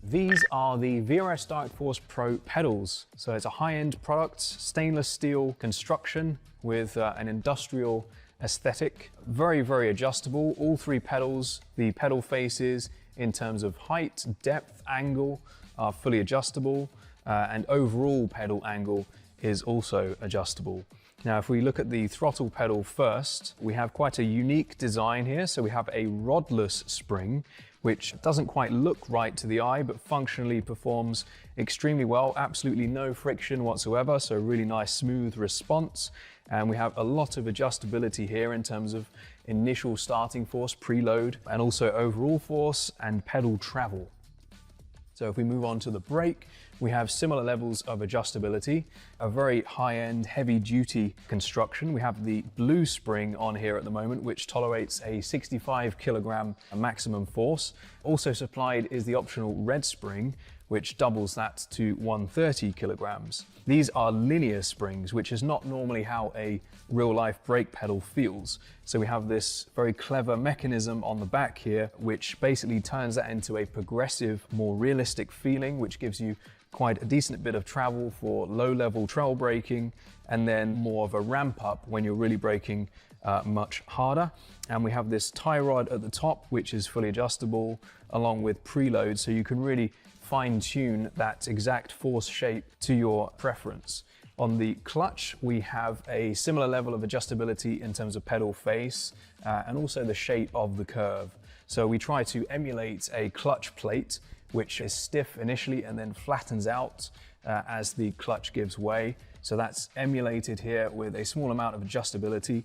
These are the VRS Direct Force Pro pedals. So it's a high-end product, stainless steel construction with an industrial aesthetic. Very, very adjustable. All three pedals, the pedal faces in terms of height, depth, angle are fully adjustable, and overall pedal angle is also adjustable. Now, if we look at the throttle pedal first, we have quite a unique design here. So we have a rodless spring, which doesn't quite look right to the eye, but functionally performs extremely well. Absolutely no friction whatsoever, so really nice smooth response. And we have a lot of adjustability here in terms of initial starting force, preload, and also overall force and pedal travel. So if we move on to the brake, we have similar levels of adjustability, a very high-end, heavy-duty construction. We have the blue spring on here at the moment, which tolerates a 65 kilogram maximum force. Also supplied is the optional red spring, which doubles that to 130 kilograms. These are linear springs, which is not normally how a real-life brake pedal feels. So we have this very clever mechanism on the back here, which basically turns that into a progressive, more realistic feeling, which gives you quite a decent bit of travel for low-level trail braking, and then more of a ramp up when you're really braking much harder. And we have this tie rod at the top, which is fully adjustable, along with preload, so you can really fine-tune that exact force shape to your preference. On the clutch, we have a similar level of adjustability in terms of pedal face and also the shape of the curve. So we try to emulate a clutch plate, which is stiff initially and then flattens out as the clutch gives way. So that's emulated here with a small amount of adjustability,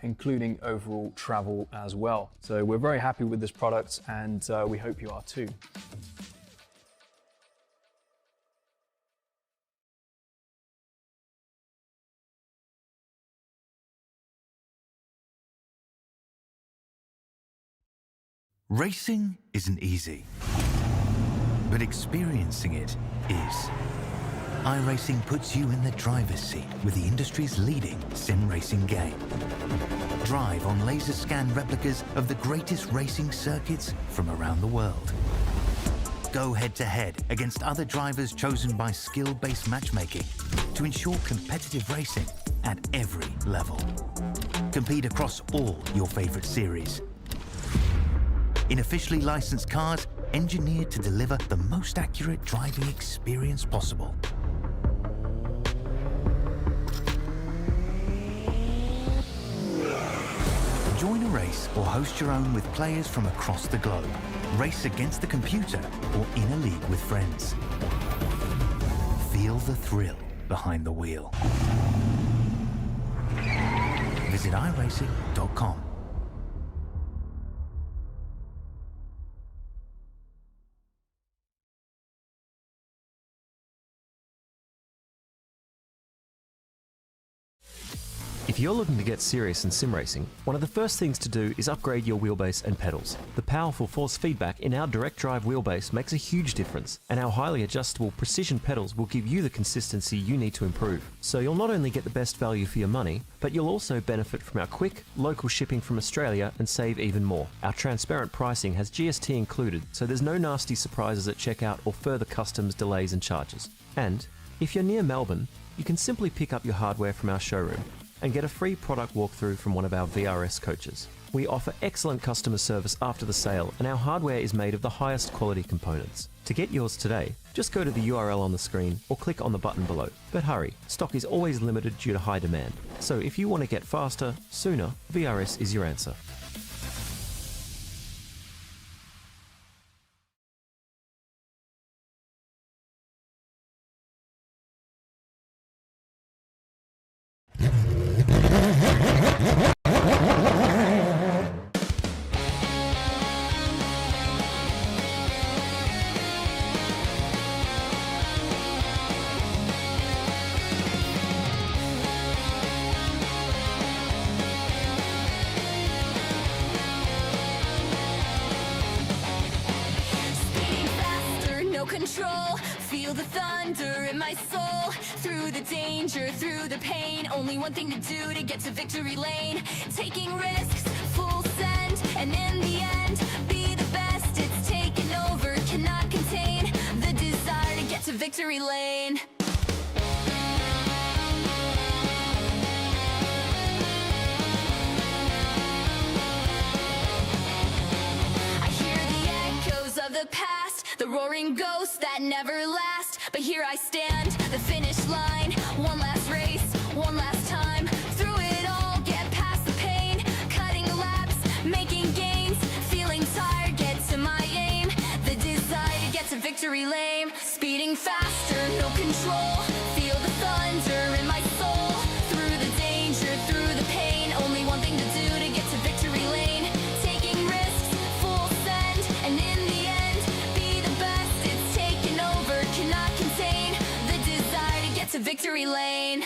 including overall travel as well. So we're very happy with this product, and we hope you are too. Racing isn't easy, but experiencing it is. iRacing puts you in the driver's seat with the industry's leading sim racing game. Drive on laser scan replicas of the greatest racing circuits from around the world. Go head to head against other drivers chosen by skill-based matchmaking to ensure competitive racing at every level. Compete across all your favorite series in officially licensed cars engineered to deliver the most accurate driving experience possible. Join a race or host your own with players from across the globe. Race against the computer or in a league with friends. Feel the thrill behind the wheel. Visit IRacing.com. If you're looking to get serious in sim racing, one of the first things to do is upgrade your wheelbase and pedals. The powerful force feedback in our direct drive wheelbase makes a huge difference, and our highly adjustable precision pedals will give you the consistency you need to improve. So you'll not only get the best value for your money, but you'll also benefit from our quick, local shipping from Australia and save even more. Our transparent pricing has GST included, so there's no nasty surprises at checkout or further customs delays and charges. And if you're near Melbourne, you can simply pick up your hardware from our showroom and get a free product walkthrough from one of our VRS coaches. We offer excellent customer service after the sale, and our hardware is made of the highest quality components. To get yours today, just go to the URL on the screen or click on the button below. But hurry, stock is always limited due to high demand. So if you want to get faster, sooner, VRS is your answer. Control, feel the thunder in my soul. Through the danger, through the pain, only one thing to do to get to victory lane. Taking risks, full send, and in the end, be the best. It's taken over, cannot contain. victory lane. I hear the echoes of the past, the roaring ghosts that never last. But here I stand, the finish line, one last race, one last time. Through it all, get past the pain, cutting laps, making gains, feeling tired, get to my aim. The desire to get to victory lane, speeding faster, no control. Feel the thunder in my soul. Through the danger, through the pain, only one thing to do to get to victory lane. Taking risks, full send, and in the end, be the best. It's taken over, cannot contain the desire to get to victory lane.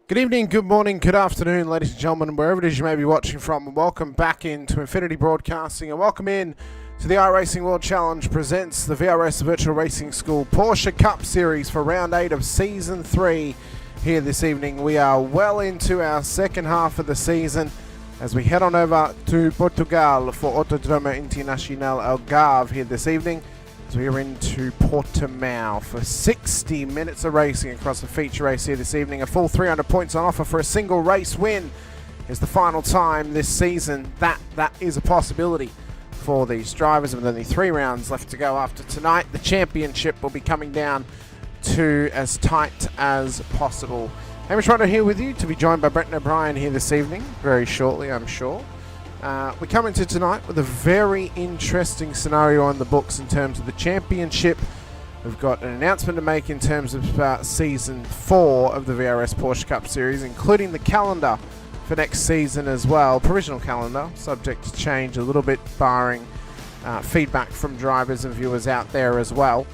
Good evening, good morning, good afternoon, ladies and gentlemen, wherever it is you may be watching from. Welcome back into Infinity Broadcasting, and welcome in to the iRacing World Challenge presents the VRS Virtual Racing School Porsche Cup Series for Round 8 of Season 3 here this evening. We are well into our second half of the season as we head on over to Portugal for Autodromo Internacional Algarve here this evening. As we are into Portimao for 60 minutes of racing across the feature race here this evening. A full 300 points on offer for a single race win is the final time this season. That is a possibility for these drivers. With only 3 rounds left to go after tonight, the championship will be coming down to as tight as possible. Hamish Munro here with you, to be joined by Brenton O'Brien here this evening, very shortly, I'm sure. We come into tonight with a very interesting scenario on the books in terms of the championship. We've got an announcement to make in terms of Season 4 of the VRS Porsche Cup Series, including the calendar for next season as well. Provisional calendar, subject to change a little bit, barring feedback from drivers and viewers out there as well.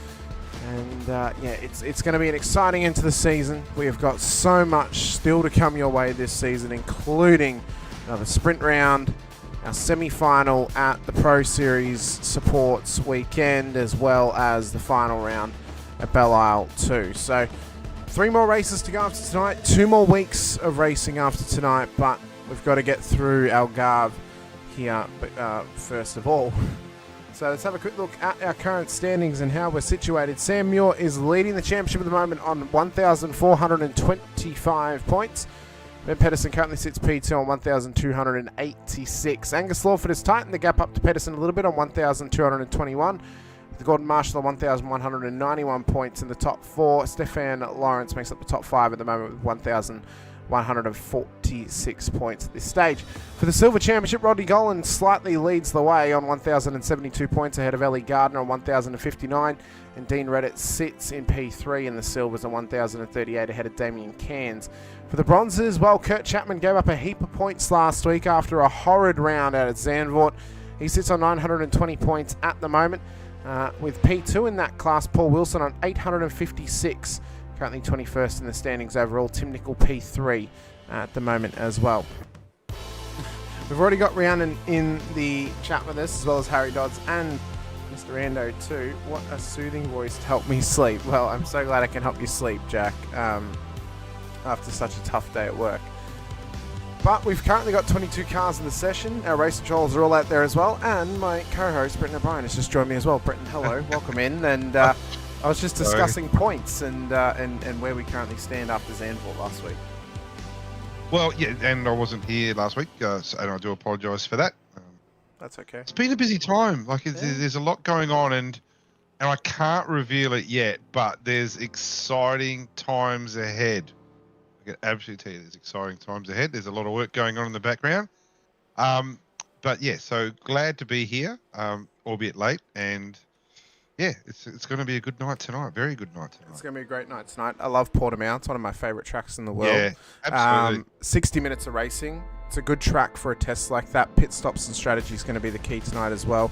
And yeah, it's going to be an exciting end to the season. We have got so much still to come your way this season, including another sprint round, our semi-final at the Pro Series Supports weekend, as well as the final round at Belle Isle too. So 3 more races to go after tonight, 2 more weeks of racing after tonight, but we've got to get through Algarve here first of all. So let's have a quick look at our current standings and how we're situated. Sam Muir is leading the championship at the moment on 1,425 points. Ben Pedersen currently sits P2 on 1,286. Angus Lawford has tightened the gap up to Pedersen a little bit on 1,221. With Gordon Marshall on 1,191 points in the top 4. Stefan Lawrence makes up the top 5 at the moment with 1,146 points at this stage. For the Silver Championship, Rodney Golan slightly leads the way on 1,072 points ahead of Ellie Gardner on 1,059. And Dean Reddit sits in P3 in the Silvers on 1,038 ahead of Damien Cairns. For the Bronzes, well, Kurt Chapman gave up a heap of points last week after a horrid round out at Zandvoort. He sits on 920 points at the moment. With P2 in that class, Paul Wilson on 856. Currently 21st in the standings overall. Tim Nicol P3 at the moment as well. We've already got Rhiannon in the chat with us, as well as Harry Dodds and Mr. Ando too. What a soothing voice to help me sleep. Well, I'm so glad I can help you sleep, Jack, after such a tough day at work. But we've currently got 22 cars in the session. Our race controllers are all out there as well. And my co-host, Brenton O'Brien, has just joined me as well. Brenton, hello. Welcome in. And I was just discussing points and where we currently stand after Zandvoort last week. Well, yeah, and I wasn't here last week, and I do apologise for that. That's okay. It's been a busy time. Like, there's a lot going on, and I can't reveal it yet, but there's exciting times ahead. I can absolutely tell you there's exciting times ahead. There's a lot of work going on in the background. But yeah, so glad to be here, albeit late, and yeah, it's going to be a good night tonight. Very good night tonight. It's going to be a great night tonight. I love Portimao. It's one of my favourite tracks in the world. Yeah, absolutely. 60 minutes of racing. It's a good track for a test like that. Pit stops and strategy is going to be the key tonight as well.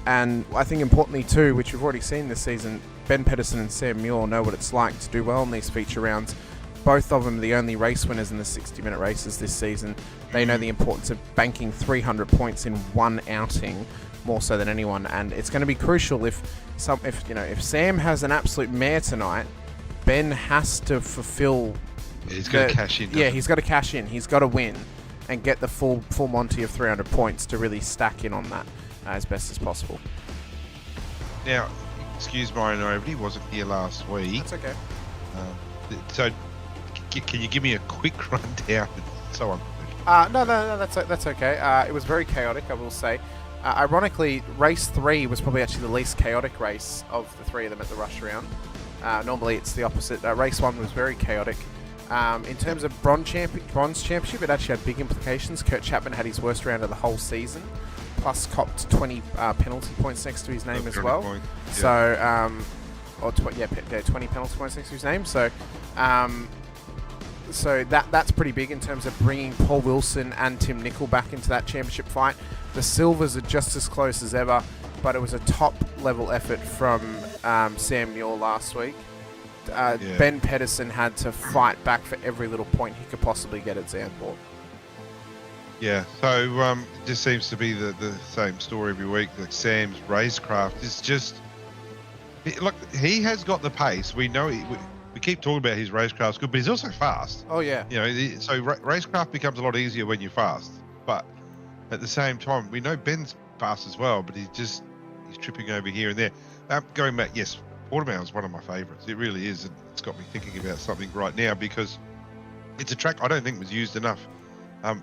And I think importantly too, which we've already seen this season, Ben Pedersen and Sam Muir know what it's like to do well in these feature rounds. Both of them are the only race winners in the 60-minute races this season. They know the importance of banking 300 points in one outing, more so than anyone. And it's going to be crucial if Sam has an absolute mare tonight, Ben has to fulfill. He's got to cash in. Yeah, he's got to cash in. He's got to win and get the full Monty of 300 points to really stack in on that as best as possible. Now, excuse my naivety, wasn't here last week. That's okay. So, can you give me a quick rundown? It's so unprofessional. No, that's okay. It was very chaotic, I will say. Ironically, race 3 was probably actually the least chaotic race of the 3 of them at the rush round. Normally it's the opposite. Race 1 was very chaotic. In terms of bronze championship, it actually had big implications. Kurt Chapman had his worst round of the whole season, plus copped 20 penalty points next to his name as well. Point. Yeah. So, 20 penalty points next to his name. So, that's pretty big in terms of bringing Paul Wilson and Tim Nicol back into that championship fight. The silvers are just as close as ever, but it was a top-level effort from Sam Muir last week. Ben Pedersen had to fight back for every little point he could possibly get at Zandvoort. Yeah, so it just seems to be the same story every week. Like Sam's racecraft is just... Look, he has got the pace. We know we keep talking about his racecraft's good, but he's also fast. Oh, yeah. You know, so racecraft becomes a lot easier when you're fast. But at the same time, we know Ben's fast as well, but he's tripping over here and there. Going back, yes, Portimao is one of my favourites. It really is, and it's got me thinking about something right now because it's a track I don't think was used enough.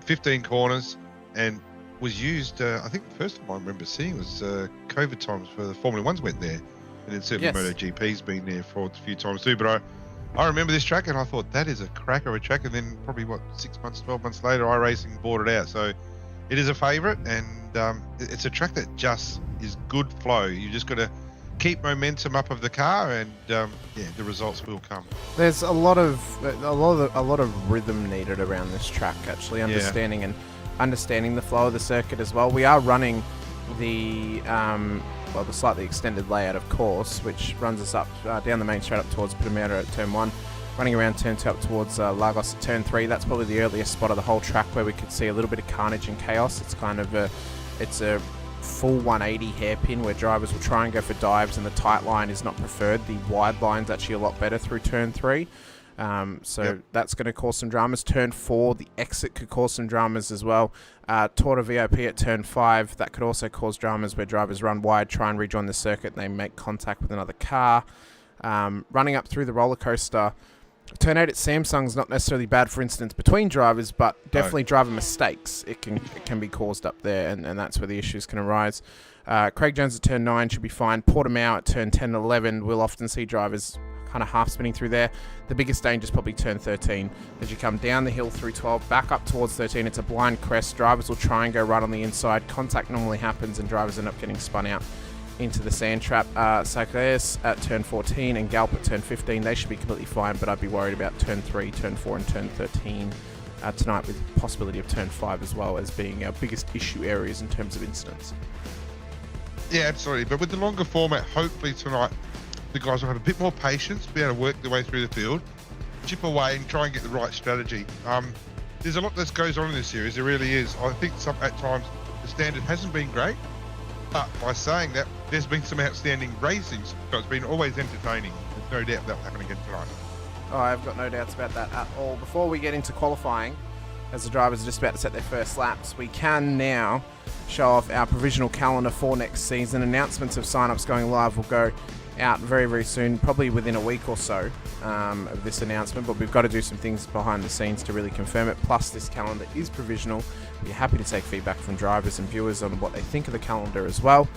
15 corners and was used. I think the first time I remember seeing was COVID times for the Formula Ones went there, and then certainly MotoGP's been there for a few times too. But I remember this track and I thought that is a cracker of a track. And then probably 12 months later, iRacing bought it out. So it is a favourite, and it's a track that just is good flow. You just got to keep momentum up of the car, and the results will come. There's a lot of rhythm needed around this track. Actually, understanding the flow of the circuit as well. We are running the slightly extended layout, of course, which runs us up down the main straight up towards Primera at turn 1, running around turn 2 up towards Lagos at turn 3. That's probably the earliest spot of the whole track where we could see a little bit of carnage and chaos. It's kind of a full 180 hairpin where drivers will try and go for dives, and the tight line is not preferred. The wide line's actually a lot better through turn 3. That's going to cause some dramas. Turn 4, the exit could cause some dramas as well. Torta VIP at turn 5, that could also cause dramas where drivers run wide, try and rejoin the circuit, and they make contact with another car. Running up through the roller coaster, turn 8 at Samsung's not necessarily bad for incidents between drivers, but definitely driver mistakes. It can be caused up there, and that's where the issues can arise. Craig Jones at turn 9 should be fine. Portimao at turn 10 and 11, we'll often see drivers kind of half spinning through there. The biggest danger is probably turn 13. As you come down the hill through 12, back up towards 13, it's a blind crest. Drivers will try and go right on the inside. Contact normally happens, and drivers end up getting spun out into the sand trap. Sacreas at turn 14 and Galp at turn 15, they should be completely fine, but I'd be worried about turn 3, turn 4 and turn 13 tonight, with the possibility of turn 5 as well as being our biggest issue areas in terms of incidents. Yeah, absolutely. But with the longer format, hopefully tonight the guys will have a bit more patience, be able to work their way through the field, chip away and try and get the right strategy. There's a lot that goes on in this series, there really is. I think at times the standard hasn't been great, but by saying that, there's been some outstanding racing, so it's been always entertaining. There's no doubt that will happen again tonight. Oh, I've got no doubts about that at all. Before we get into qualifying, as the drivers are just about to set their first laps, we can now show off our provisional calendar for next season. Announcements of sign-ups going live will go out very, very soon, probably within a week or so of this announcement, but we've got to do some things behind the scenes to really confirm it. Plus, this calendar is provisional. We're happy to take feedback from drivers and viewers on what they think of the calendar as well.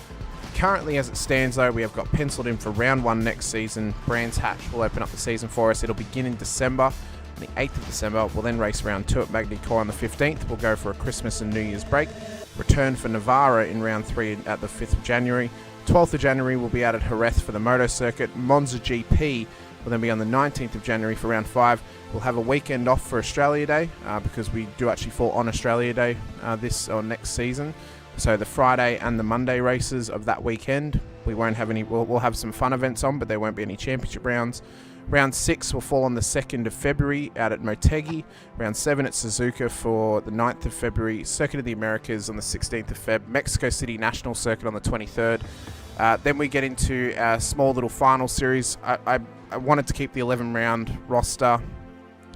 Currently, as it stands, though, we have got penciled in for round 1 next season. Brands Hatch will open up the season for us. It'll begin in December. On the 8th of December, we'll then race round 2 at Magny-Cours on the 15th. We'll go for a Christmas and New Year's break. Return for Navarra in round 3 at the 5th of January. 12th of January, we'll be out at Jerez for the Moto Circuit. Monza GP will then be on the 19th of January for round 5. We'll have a weekend off for Australia Day because we do actually fall on Australia Day this or next season. So the Friday and the Monday races of that weekend, we won't have any. We'll have some fun events on, but there won't be any championship rounds. Round 6 will fall on the 2nd of February out at Motegi. Round 7 at Suzuka for the 9th of February. Circuit of the Americas on the 16th of Feb. Mexico City National Circuit on the 23rd. Then we get into a small little final series. I wanted to keep the 11-round roster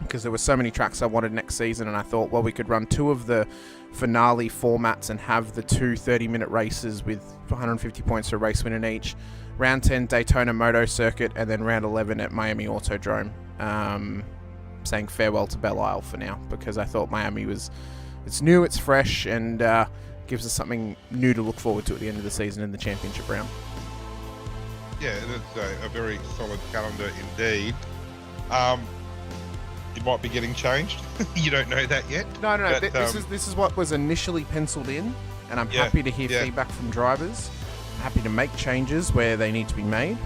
because there were so many tracks I wanted next season, and I thought, well, we could run 2 of the finale formats and have the 2 30-minute races with 150 points for a race win in each. Round 10, Daytona Moto Circuit, and then round 11 at Miami Autodrome. Saying farewell to Belle Isle for now, because I thought Miami it's new, it's fresh, and gives us something new to look forward to at the end of the season in the championship round. Yeah, that's a very solid calendar indeed. It might be getting changed. You don't know that yet. No. But, This is what was initially penciled in, and I'm happy to hear feedback from drivers. Happy to make changes where they need to be made.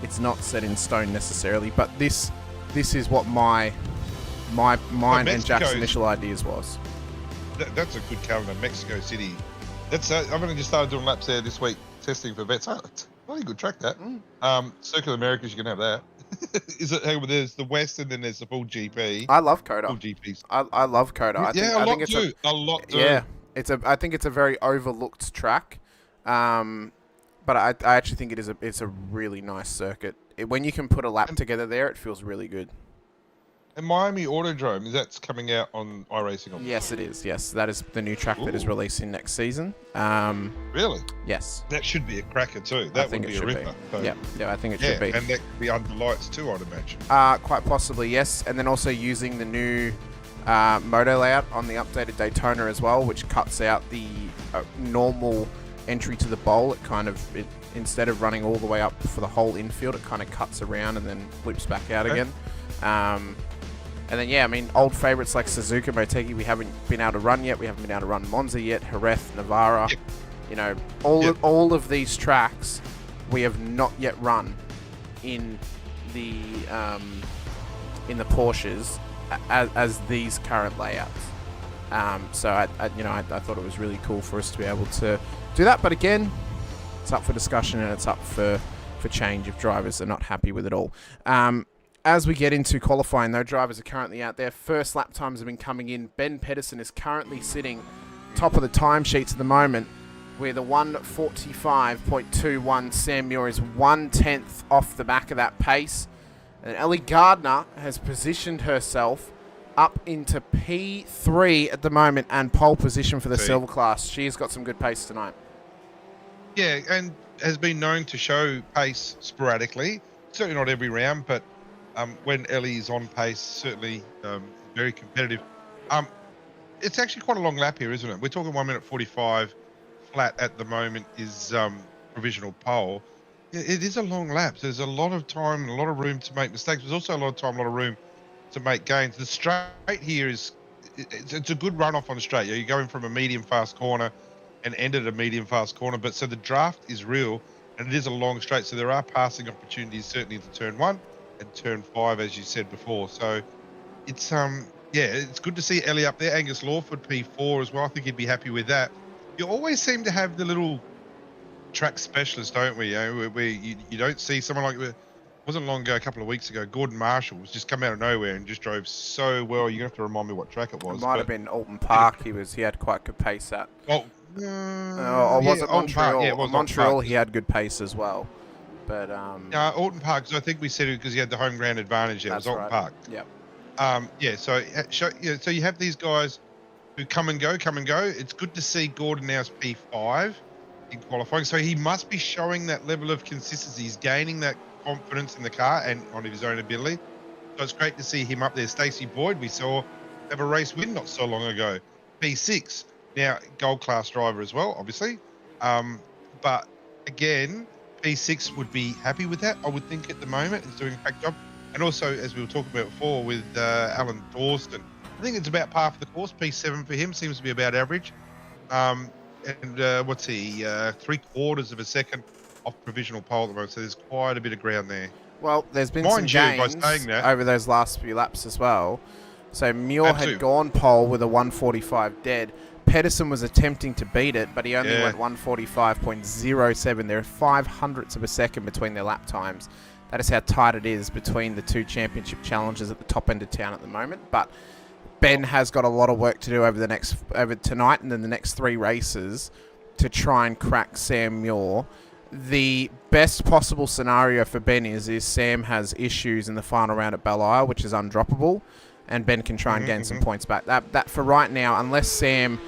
It's not set in stone necessarily, but this is what mine and Jack's initial ideas was. That's a good calendar. Mexico City. That's I've only just started doing laps there this week, testing for vets. It's a really good track, that. Circle Americas, you can have that. There's the West, and then there's the full GP. I love Coda. Full GPs. I love Coda. I think it's a lot too. Yeah, I think it's a very overlooked track, but I actually think it's a really nice circuit. When you can put a lap together there, it feels really good. And Miami Autodrome, that's coming out on iRacing? Yes, it is. Yes, that is the new track that is releasing next season. Really? Yes. That should be a cracker too. That would be a ripper. So, yeah, I think it should be. And that could be under lights too, I'd imagine. Quite possibly, yes. And then also using the new moto layout on the updated Daytona as well, which cuts out the normal entry to the bowl. Instead of running all the way up for the whole infield, it kind of cuts around and then loops back out again. And then, old favourites like Suzuka, Motegi, we haven't been able to run yet. We haven't been able to run Monza yet, Jerez, Navarra. Yep. All of these tracks we have not yet run in the Porsches as these current layouts. So I thought it was really cool for us to be able to do that. But again, it's up for discussion and it's up for change if drivers are not happy with it all. As we get into qualifying, though, drivers are currently out there. First lap times have been coming in. Ben Pedersen is currently sitting top of the timesheets at the moment with a 1:45.21. Sam Muir is 1/10 off the back of that pace. And Ellie Gardner has positioned herself up into P3 at the moment and pole position for the silver class. She's got some good pace tonight. Yeah, and has been known to show pace sporadically. Certainly not every round, but when Ellie is on pace, certainly very competitive. It's actually quite a long lap here, isn't it? We're talking 1:45 flat at the moment is provisional pole. It is a long lap. There's a lot of time and a lot of room to make mistakes. There's also a lot of time, a lot of room to make gains. The straight here it's a good runoff on the straight. You're going from a medium fast corner and end at a medium fast corner, but so the draft is real and it is a long straight. So there are passing opportunities certainly into turn 1 and turn 5, as you said before. So it's it's good to see Ellie up there. Angus Lawford P4 as well. I think he'd be happy with that. You always seem to have the little track specialists, don't we? Where you don't see someone like it wasn't long ago, a couple of weeks ago, Gordon Marshall was just come out of nowhere and just drove so well. You're gonna have to remind me what track it was. It might have been Alton Park. He had quite good pace at. Was it Montreal? Yeah, it was Montreal. He had good pace as well. But Alton Park. So I think we said it because he had the home ground advantage. There. It was Alton Park. Yep. So you have these guys who come and go. It's good to see Gordon now's P5 in qualifying. So he must be showing that level of consistency. He's gaining that confidence in the car and on his own ability. So it's great to see him up there. Stacey Boyd, we saw have a race win not so long ago. P6. Now, gold class driver as well, obviously. But again, P6 would be happy with that, I would think, at the moment. He's doing a great job. And also, as we were talking about before with Alan Dawson, I think it's about par for the course. P7 for him seems to be about average. What's he? 3/4 of a second off provisional pole at the moment. So there's quite a bit of ground there. Well, there's been some gains over those last few laps as well. So Muir had gone pole with a 1:45 dead. Pedersen was attempting to beat it, but he only went 1:45.07. There are 0.05 of a second between their lap times. That is how tight it is between the two championship challengers at the top end of town at the moment. But Ben has got a lot of work to do over tonight and then the next 3 races to try and crack Sam Muir. the best possible scenario for Ben is Sam has issues in the final round at Belle Isle, which is undroppable, and Ben can try and gain some points back. That for right now, unless Sam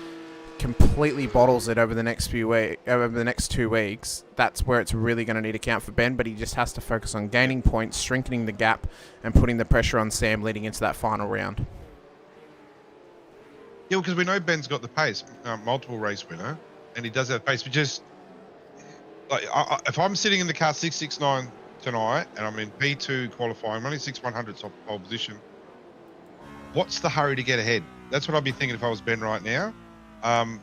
completely bottles it over the next 2 weeks, that's where it's really going to need to count for Ben. But he just has to focus on gaining points, strengthening the gap, and putting the pressure on Sam leading into that final round. Yeah, because we know Ben's got the pace, multiple race winner, and he does have pace. But just like if I'm sitting in the car 669 tonight and I'm in P2 qualifying, I'm only 6/100ths off pole position. What's the hurry to get ahead? That's what I'd be thinking if I was Ben right now. And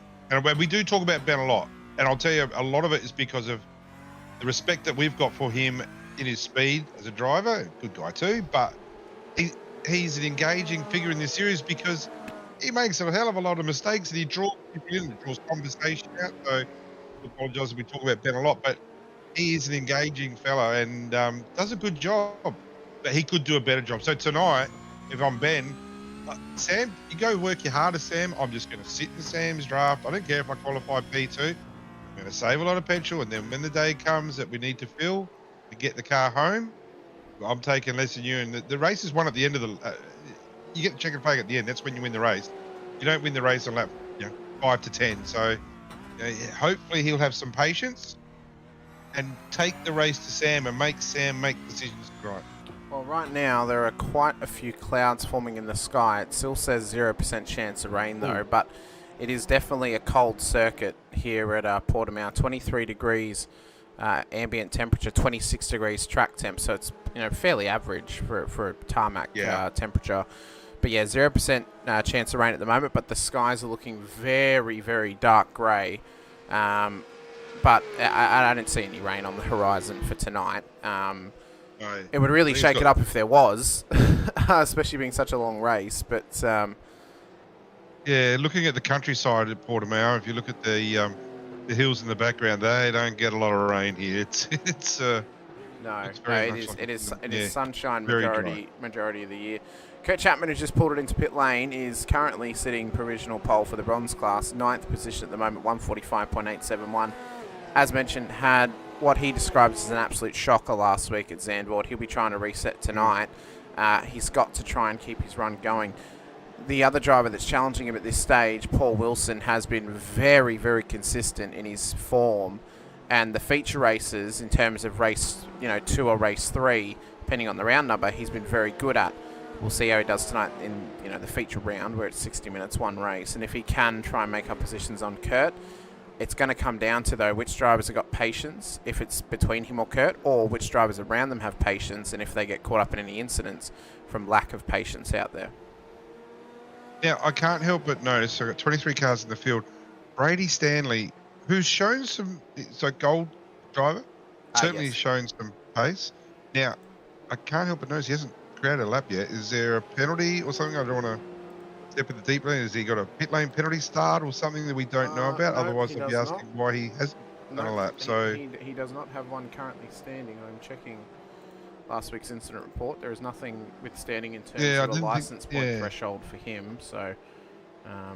we do talk about Ben a lot, and I'll tell you, a lot of it is because of the respect that we've got for him in his speed as a driver. Good guy too, but he's an engaging figure in this series because he makes a hell of a lot of mistakes and he draws people in, draws conversation out. So I apologise if we talk about Ben a lot, but he is an engaging fellow and does a good job. But he could do a better job. So tonight, if I'm Ben, Sam, you go work your hardest, Sam. I'm just going to sit in Sam's draft. I don't care if I qualify P2. I'm going to save a lot of petrol, and then when the day comes that we need to fill to get the car home, I'm taking less than you. And the race is won at the end of the. You get the check and flag at the end. That's when you win the race. You don't win the race on lap 5 to 10. So hopefully he'll have some patience and take the race to Sam and make Sam make decisions right. Well, right now there are quite a few clouds forming in the sky. It still says 0% chance of rain though, but it is definitely a cold circuit here at Portimao. 23 degrees ambient temperature, 26 degrees track temp, so it's fairly average for a tarmac temperature. But yeah, 0% chance of rain at the moment, but the skies are looking very, very dark grey. But I don't see any rain on the horizon for tonight. It would really shake it up if there was, especially being such a long race. But yeah, looking at the countryside at Portimao, if you look at the hills in the background, they don't get a lot of rain here. It is sunshine majority of the year. Kurt Chapman, who's just pulled it into pit lane, is currently sitting provisional pole for the bronze class, 9th position at the moment, 145.871. As mentioned, had what he describes as an absolute shocker last week at Zandvoort. He'll be trying to reset tonight. He's got to try and keep his run going. The other driver that's challenging him at this stage, Paul Wilson, has been very, very consistent in his form. And the feature races, in terms of race 2 or race 3, depending on the round number, he's been very good at. We'll see how he does tonight in the feature round, where it's 60 minutes, one race. And if he can try and make up positions on Kurt, it's going to come down to, though, which drivers have got patience, if it's between him or Kurt, or which drivers around them have patience, and if they get caught up in any incidents from lack of patience out there. Now, I can't help but notice, I've got 23 cars in the field. Brady Stanley, who's shown some, gold driver, certainly yes. shown some pace. Now, I can't help but notice he hasn't created a lap yet. Is there a penalty or something? I don't want to step in the deep lane. Has he got a pit lane penalty start or something that we don't know about? No, otherwise, I'd be asking why he hasn't done a lap. He does not have one currently standing. I'm checking last week's incident report. There is nothing withstanding in terms of the license point threshold for him. So,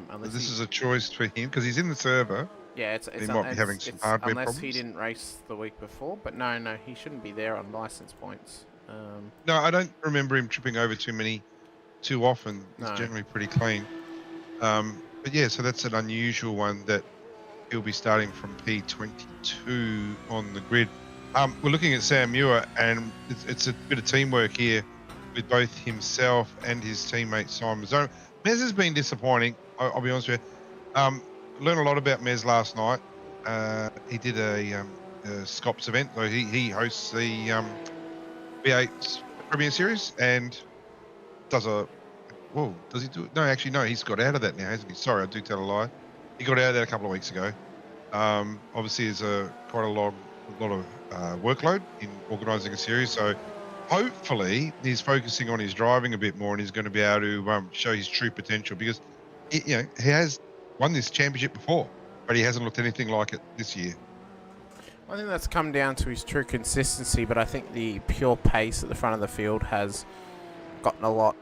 unless this is a choice for him because he's in the server. Yeah, he might be having some hardware unless problems. he didn't race the week before. But no, he shouldn't be there on license points. No, I don't remember him tripping over too often. He's generally pretty clean. But yeah, so that's an unusual one that he'll be starting from P22 on the grid. We're looking at Sam Muir, and it's a bit of teamwork here with both himself and his teammate Simon Mazzone. Mez has been disappointing, I'll be honest with you. Learned a lot about Mez last night. He did a Scops event, so he hosts the V8 Premier Series and does does he do it? No, actually, no, he's got out of that now, hasn't he? Sorry, I do tell a lie. He got out of that a couple of weeks ago. Obviously, there's quite a lot of workload in organising a series, so hopefully he's focusing on his driving a bit more and he's going to be able to show his true potential because he has won this championship before, but he hasn't looked anything like it this year. I think that's come down to his true consistency, but I think the pure pace at the front of the field has gotten a lot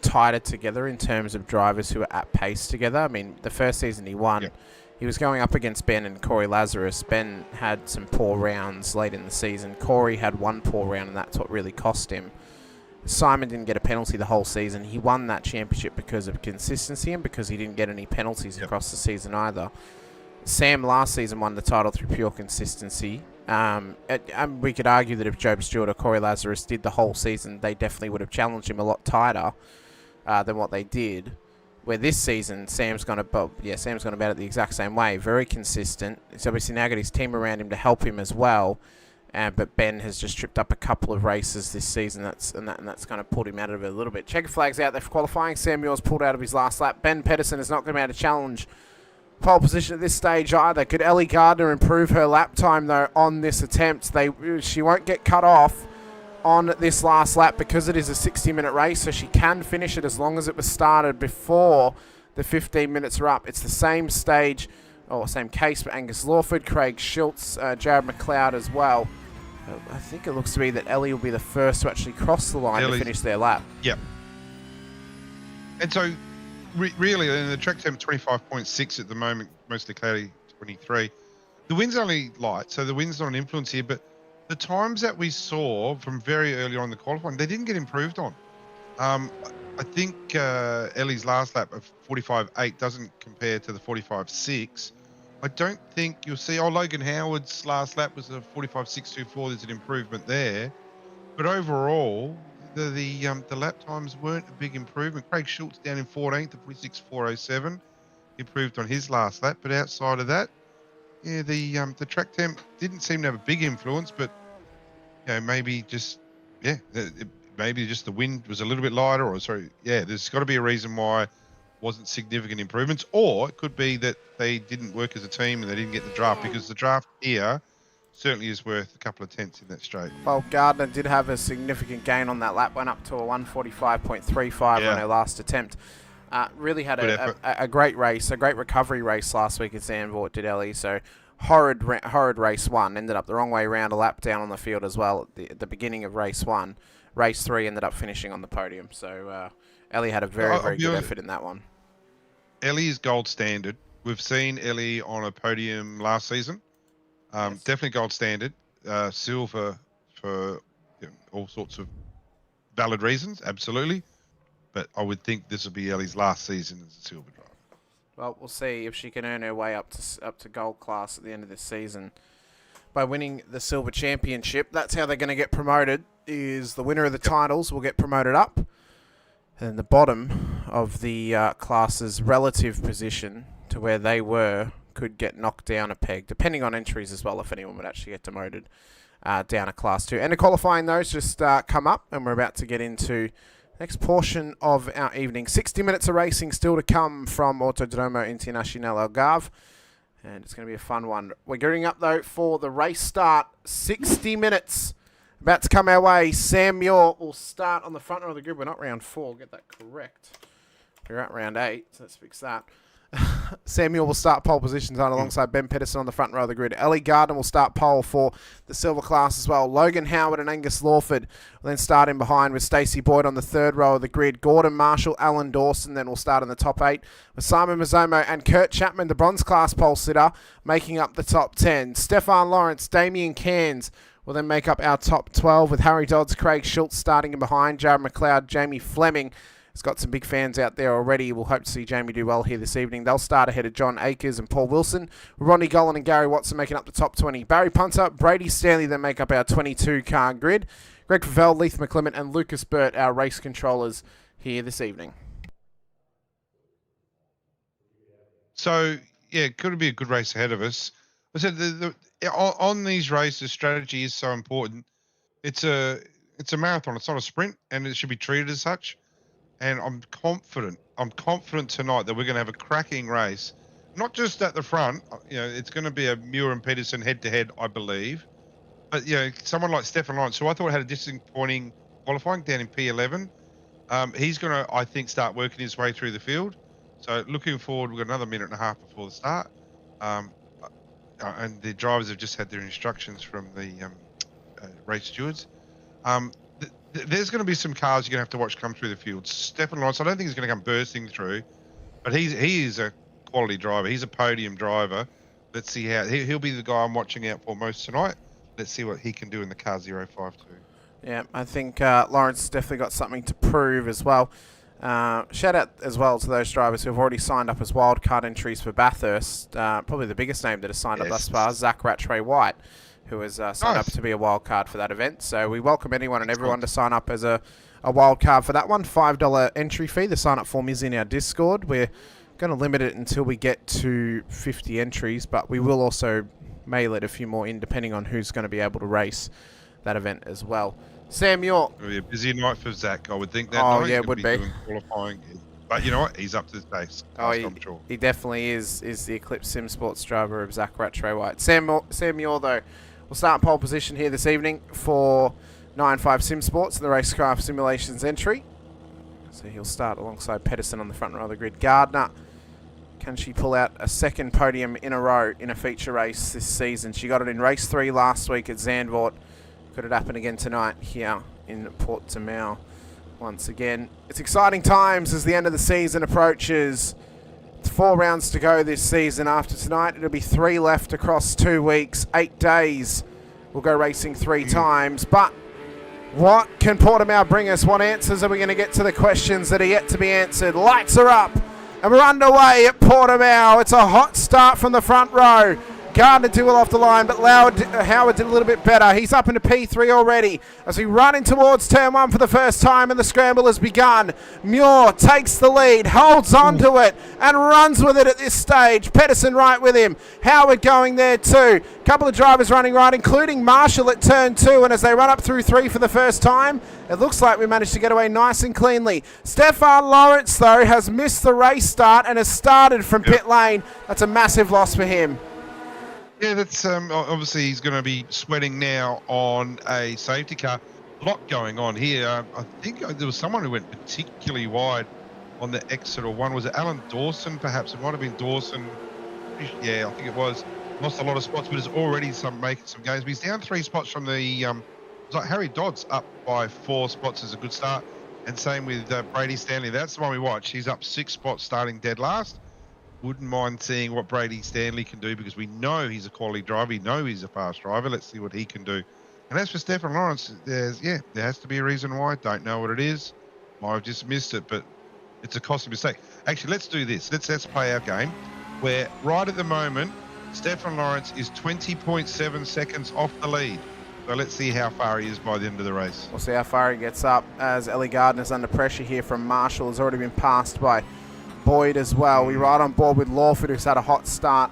tighter together in terms of drivers who are at pace together. I mean, the first season he won, he was going up against Ben and Corey Lazarus. Ben had some poor rounds late in the season. Corey had one poor round, and that's what really cost him. Simon didn't get a penalty the whole season. He won that championship because of consistency and because he didn't get any penalties across the season either. Sam last season won the title through pure consistency. We could argue that if Job Stewart or Corey Lazarus did the whole season, they definitely would have challenged him a lot tighter than what they did. Where this season, Sam's gone about it the exact same way. Very consistent. He's obviously now got his team around him to help him as well. But Ben has just tripped up a couple of races this season. That's kind of pulled him out of it a little bit. Checker flag's out there for qualifying. Sam Muir's pulled out of his last lap. Ben Pedersen is not going to be able to challenge pole position at this stage either. Could Ellie Gardner improve her lap time though on this attempt? She won't get cut off on this last lap because it is a 60-minute race, so she can finish it as long as it was started before the 15 minutes are up. It's the same stage, or same case for Angus Lawford, Craig Schultz, Jared McLeod as well. I think it looks to be that Ellie will be the first to actually cross the line to finish their lap. Yep. And so, really, in the track time 25.6 at the moment, mostly cloudy 23. The wind's only light, so the wind's not an influence here, but the times that we saw from very early on in the qualifying, they didn't get improved on. I think Ellie's last lap of 45.8 doesn't compare to the 45.6. I don't think you'll see. Logan Howard's last lap was a 45.624. There's an improvement there, but overall, the lap times weren't a big improvement. Craig Schultz down in 14th at 46.407, improved on his last lap, but outside of that, yeah, the track temp didn't seem to have a big influence, but maybe just maybe just the wind was a little bit lighter, there's got to be a reason why wasn't significant improvements, or it could be that they didn't work as a team and they didn't get the draft, because the draft here certainly is worth a couple of tenths in that straight. Well, Gardner did have a significant gain on that lap, went up to a 145.35 on her last attempt. Really had a great race, a great recovery race last week at Zandvoort, did Ellie. So horrid race one, ended up the wrong way around, a lap down on the field as well at the beginning of race one. Race three ended up finishing on the podium. So Ellie had a very good effort in that one. Ellie is gold standard. We've seen Ellie on a podium last season. Definitely gold standard. Silver for all sorts of valid reasons, absolutely. But I would think this will be Ellie's last season as a silver driver. Well, we'll see if she can earn her way up to gold class at the end of this season by winning the silver championship. That's how they're going to get promoted. Is the winner of the titles will get promoted up, and the bottom of the class's relative position to where they were could get knocked down a peg, depending on entries as well, if anyone would actually get demoted down a class 2. And the qualifying, those just come up, and we're about to get into next portion of our evening. 60 minutes of racing still to come from Autodromo Internacional Algarve, and it's going to be a fun one. We're gearing up, though, for the race start. 60 minutes about to come our way. Sam Muir will start on the front row of the grid. We're not round 4, get that correct. We're at round 8, so let's fix that. Samuel will start pole positions on alongside Ben Pedersen on the front row of the grid. Ellie Gardner will start pole for the silver class as well. Logan Howard and Angus Lawford will then start in behind, with Stacey Boyd on the third row of the grid. Gordon Marshall, Alan Dawson then will start in the top 8, with Simon Mazzomo and Kurt Chapman, the bronze class pole sitter, making up the top 10. Stefan Lawrence, Damien Cairns will then make up our top 12, with Harry Dodds, Craig Schultz starting in behind. Jared McLeod, Jamie Fleming. It's got some big fans out there already. We'll hope to see Jamie do well here this evening. They'll start ahead of John Akers and Paul Wilson. Ronnie Golan and Gary Watson making up the top 20. Barry Punter, Brady Stanley then make up our 22-car grid. Greg Favell, Leith McClement and Lucas Burt, our race controllers here this evening. So, yeah, could be a good race ahead of us. I said on these races, strategy is so important. It's a marathon. It's not a sprint, and it should be treated as such. And I'm confident tonight that we're going to have a cracking race, not just at the front. It's going to be a Muir and Peterson head-to-head, I believe. But, someone like Stefan Lawrence, who I thought had a disappointing qualifying down in P11, he's going to, I think, start working his way through the field. So looking forward, we've got another minute and a half before the start. And the drivers have just had their instructions from the race stewards. There's going to be some cars you're going to have to watch come through the field. Stefan Lawrence, I don't think he's going to come bursting through, but he is a quality driver. He's a podium driver. Let's see how he'll be the guy I'm watching out for most tonight. Let's see what he can do in the car 052. Yeah, I think Lawrence has definitely got something to prove as well. Shout out as well to those drivers who have already signed up as wildcard entries for Bathurst. Probably the biggest name that has signed up thus far, Zach Ratchway-White, who has signed up to be a wildcard for that event. So we welcome anyone and everyone to sign up as a wildcard for that one. $5 entry fee. The sign-up form is in our Discord. We're going to limit it until we get to 50 entries, but we will also may let a few more in depending on who's going to be able to race that event as well. Sam York. It'll be a busy night for Zach, I would think. That Oh, night. yeah, it would be. Doing qualifying. But you know what? He's up to the pace. I'm sure. He definitely is the Eclipse Sim Sports driver of Zach Ratchway-White. Sam York, though, will start pole position here this evening for 9.5 Sim Sports, the Racecraft Simulations entry. So he'll start alongside Pedersen on the front row of the grid. Gardner, can she pull out a second podium in a row in a feature race this season? She got it in race 3 last week at Zandvoort. Could it happen again tonight here in Portimao once again? It's exciting times as the end of the season approaches. It's 4 rounds to go this season. After tonight, it'll be 3 left across 2 weeks, 8 days. We'll go racing 3 times. But what can Portimao bring us? What answers are we going to get to the questions that are yet to be answered? Lights are up, and we're underway at Portimao. It's a hot start from the front row. Gardner did well off the line, but Howard did a little bit better. He's up into P3 already as we run in towards turn 1 for the first time, and the scramble has begun. Muir takes the lead, holds on to it, and runs with it at this stage. Pedersen right with him. Howard going there too. Couple of drivers running right, including Marshall at turn 2, and as they run up through 3 for the first time, it looks like we managed to get away nice and cleanly. Stefan Lawrence, though, has missed the race start and has started from pit lane. That's a massive loss for him. Yeah, that's obviously he's going to be sweating now on a safety car. A lot going on here. I think there was someone who went particularly wide on the Exeter one. Was it Alan Dawson, perhaps? It might have been Dawson. Yeah, I think it was. Lost a lot of spots, but is already making some gains. But he's down 3 spots from the... it's like Harry Dodd's up by 4 spots is a good start. And same with Brady Stanley. That's the one we watch. He's up 6 spots starting dead last. Wouldn't mind seeing what Brady Stanley can do because we know he's a quality driver. We know he's a fast driver. Let's see what he can do. And as for Stefan Lawrence, there has to be a reason why. Don't know what it is. Might have just missed it, but it's a costly mistake. Actually, let's do this. Let's play our game where right at the moment, Stefan Lawrence is 20.7 seconds off the lead. So let's see how far he is by the end of the race. We'll see how far he gets up as Ellie Gardner's under pressure here from Marshall. Has already been passed by Boyd as well. We ride on board with Lawford, who's had a hot start.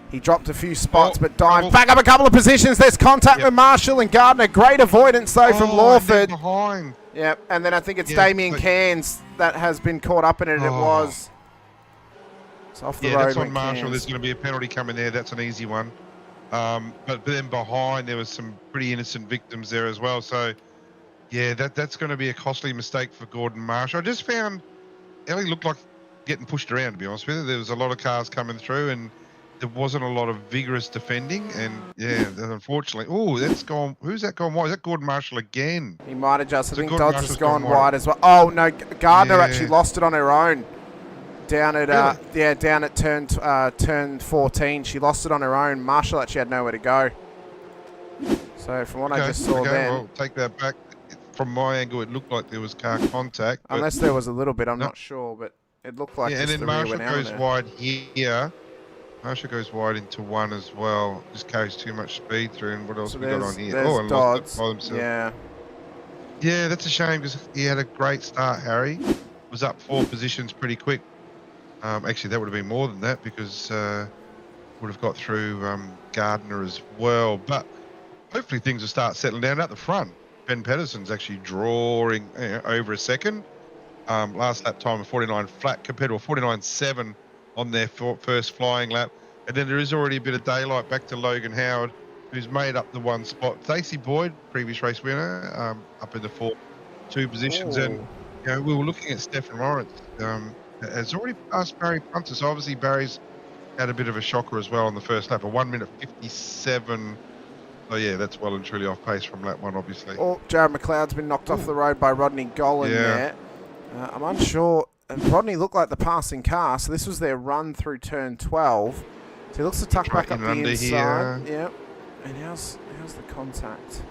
He dropped a few spots, but dived back up a couple of positions. There's contact with Marshall and Gardner. Great avoidance, though, from Lawford. Behind. Yep, and then I think it's Damien Cairns that has been caught up in it. It was. It's off the road. That's on Marshall. There's going to be a penalty coming there. That's an easy one. But then behind, there was some pretty innocent victims there as well. So, yeah, that's going to be a costly mistake for Gordon Marshall. I just found Ellie looked like getting pushed around, to be honest with you. There was a lot of cars coming through and there wasn't a lot of vigorous defending, and unfortunately, that's gone. Who's that gone wide? Is that Gordon Marshall again? He might have just. I think Dodds has gone wide as well. Oh no, Gardner actually lost it on her own. Down at down at turn 14, she lost it on her own. Marshall actually had nowhere to go. So from what I just saw then, I'll take that back. From my angle, it looked like there was car contact. Unless there was a little bit, I'm not sure, but it looked like. Yeah, and then Marshall goes wide here. Marshall goes wide into 1 as well. Just carries too much speed through. And what else we got on here? And Dodds. Lost it by himself. Yeah, that's a shame because he had a great start. Harry was up 4 positions pretty quick. Actually, that would have been more than that because would have got through Gardner as well. But hopefully things will start settling down at the front. Ben Pedersen's actually drawing over a second. Last lap time of 49 flat compared to a 49.7 on their first flying lap. And then there is already a bit of daylight back to Logan Howard, who's made up the 1 spot. Stacey Boyd, previous race winner, up in the 4-2 positions. And we were looking at Stefan Lawrence. Has already passed Barry Punter. So obviously Barry's had a bit of a shocker as well on the first lap. A 1:57. Oh yeah, that's well and truly off pace from lap 1, obviously. Jared McLeod's been knocked off the road by Rodney Golan there. I'm unsure. and Rodney looked like the passing car, so this was their run through turn 12. So he looks to tuck back up the inside. Yep. And how's the contact?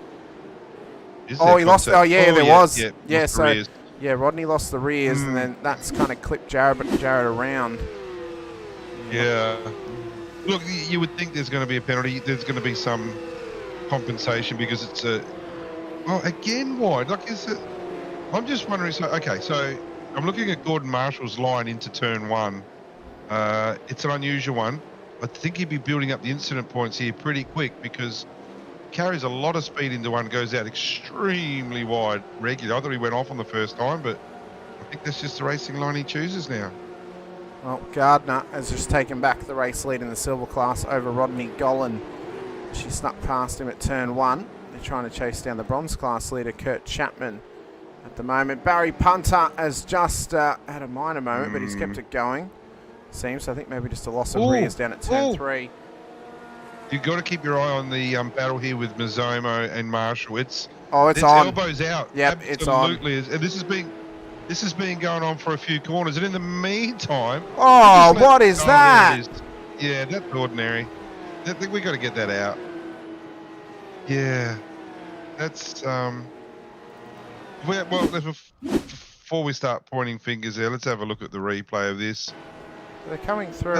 Oh, he lost. Oh, yeah, there was. Yeah, so yeah, Rodney lost the rears, and then that's kind of clipped Jared around. Yeah. Look, you would think there's going to be a penalty. There's going to be some compensation because it's a. Oh, again, wide. Like, is it? I'm just wondering. So, okay, so I'm looking at Gordon Marshall's line into turn 1. It's an unusual one. I think he'd be building up the incident points here pretty quick because he carries a lot of speed into one, goes out extremely wide regularly. I thought he went off on the first time, but I think that's just the racing line he chooses now. Well, Gardner has just taken back the race lead in the silver class over Rodney Gollan. She snuck past him at turn 1. They're trying to chase down the bronze class leader, Kurt Chapman. At the moment, Barry Punter has just had a minor moment, but he's kept it going. Seems, I think maybe just a loss of rears down at turn 3. You've got to keep your eye on the battle here with Mazzomo and Marshall. It's on. Elbows out. Yep, it's on. Absolutely is. And this has been going on for a few corners. And in the meantime, what is that? Yeah, that's ordinary. We got to get that out. Yeah, that's well, before we start pointing fingers there, let's have a look at the replay of this. They're coming through.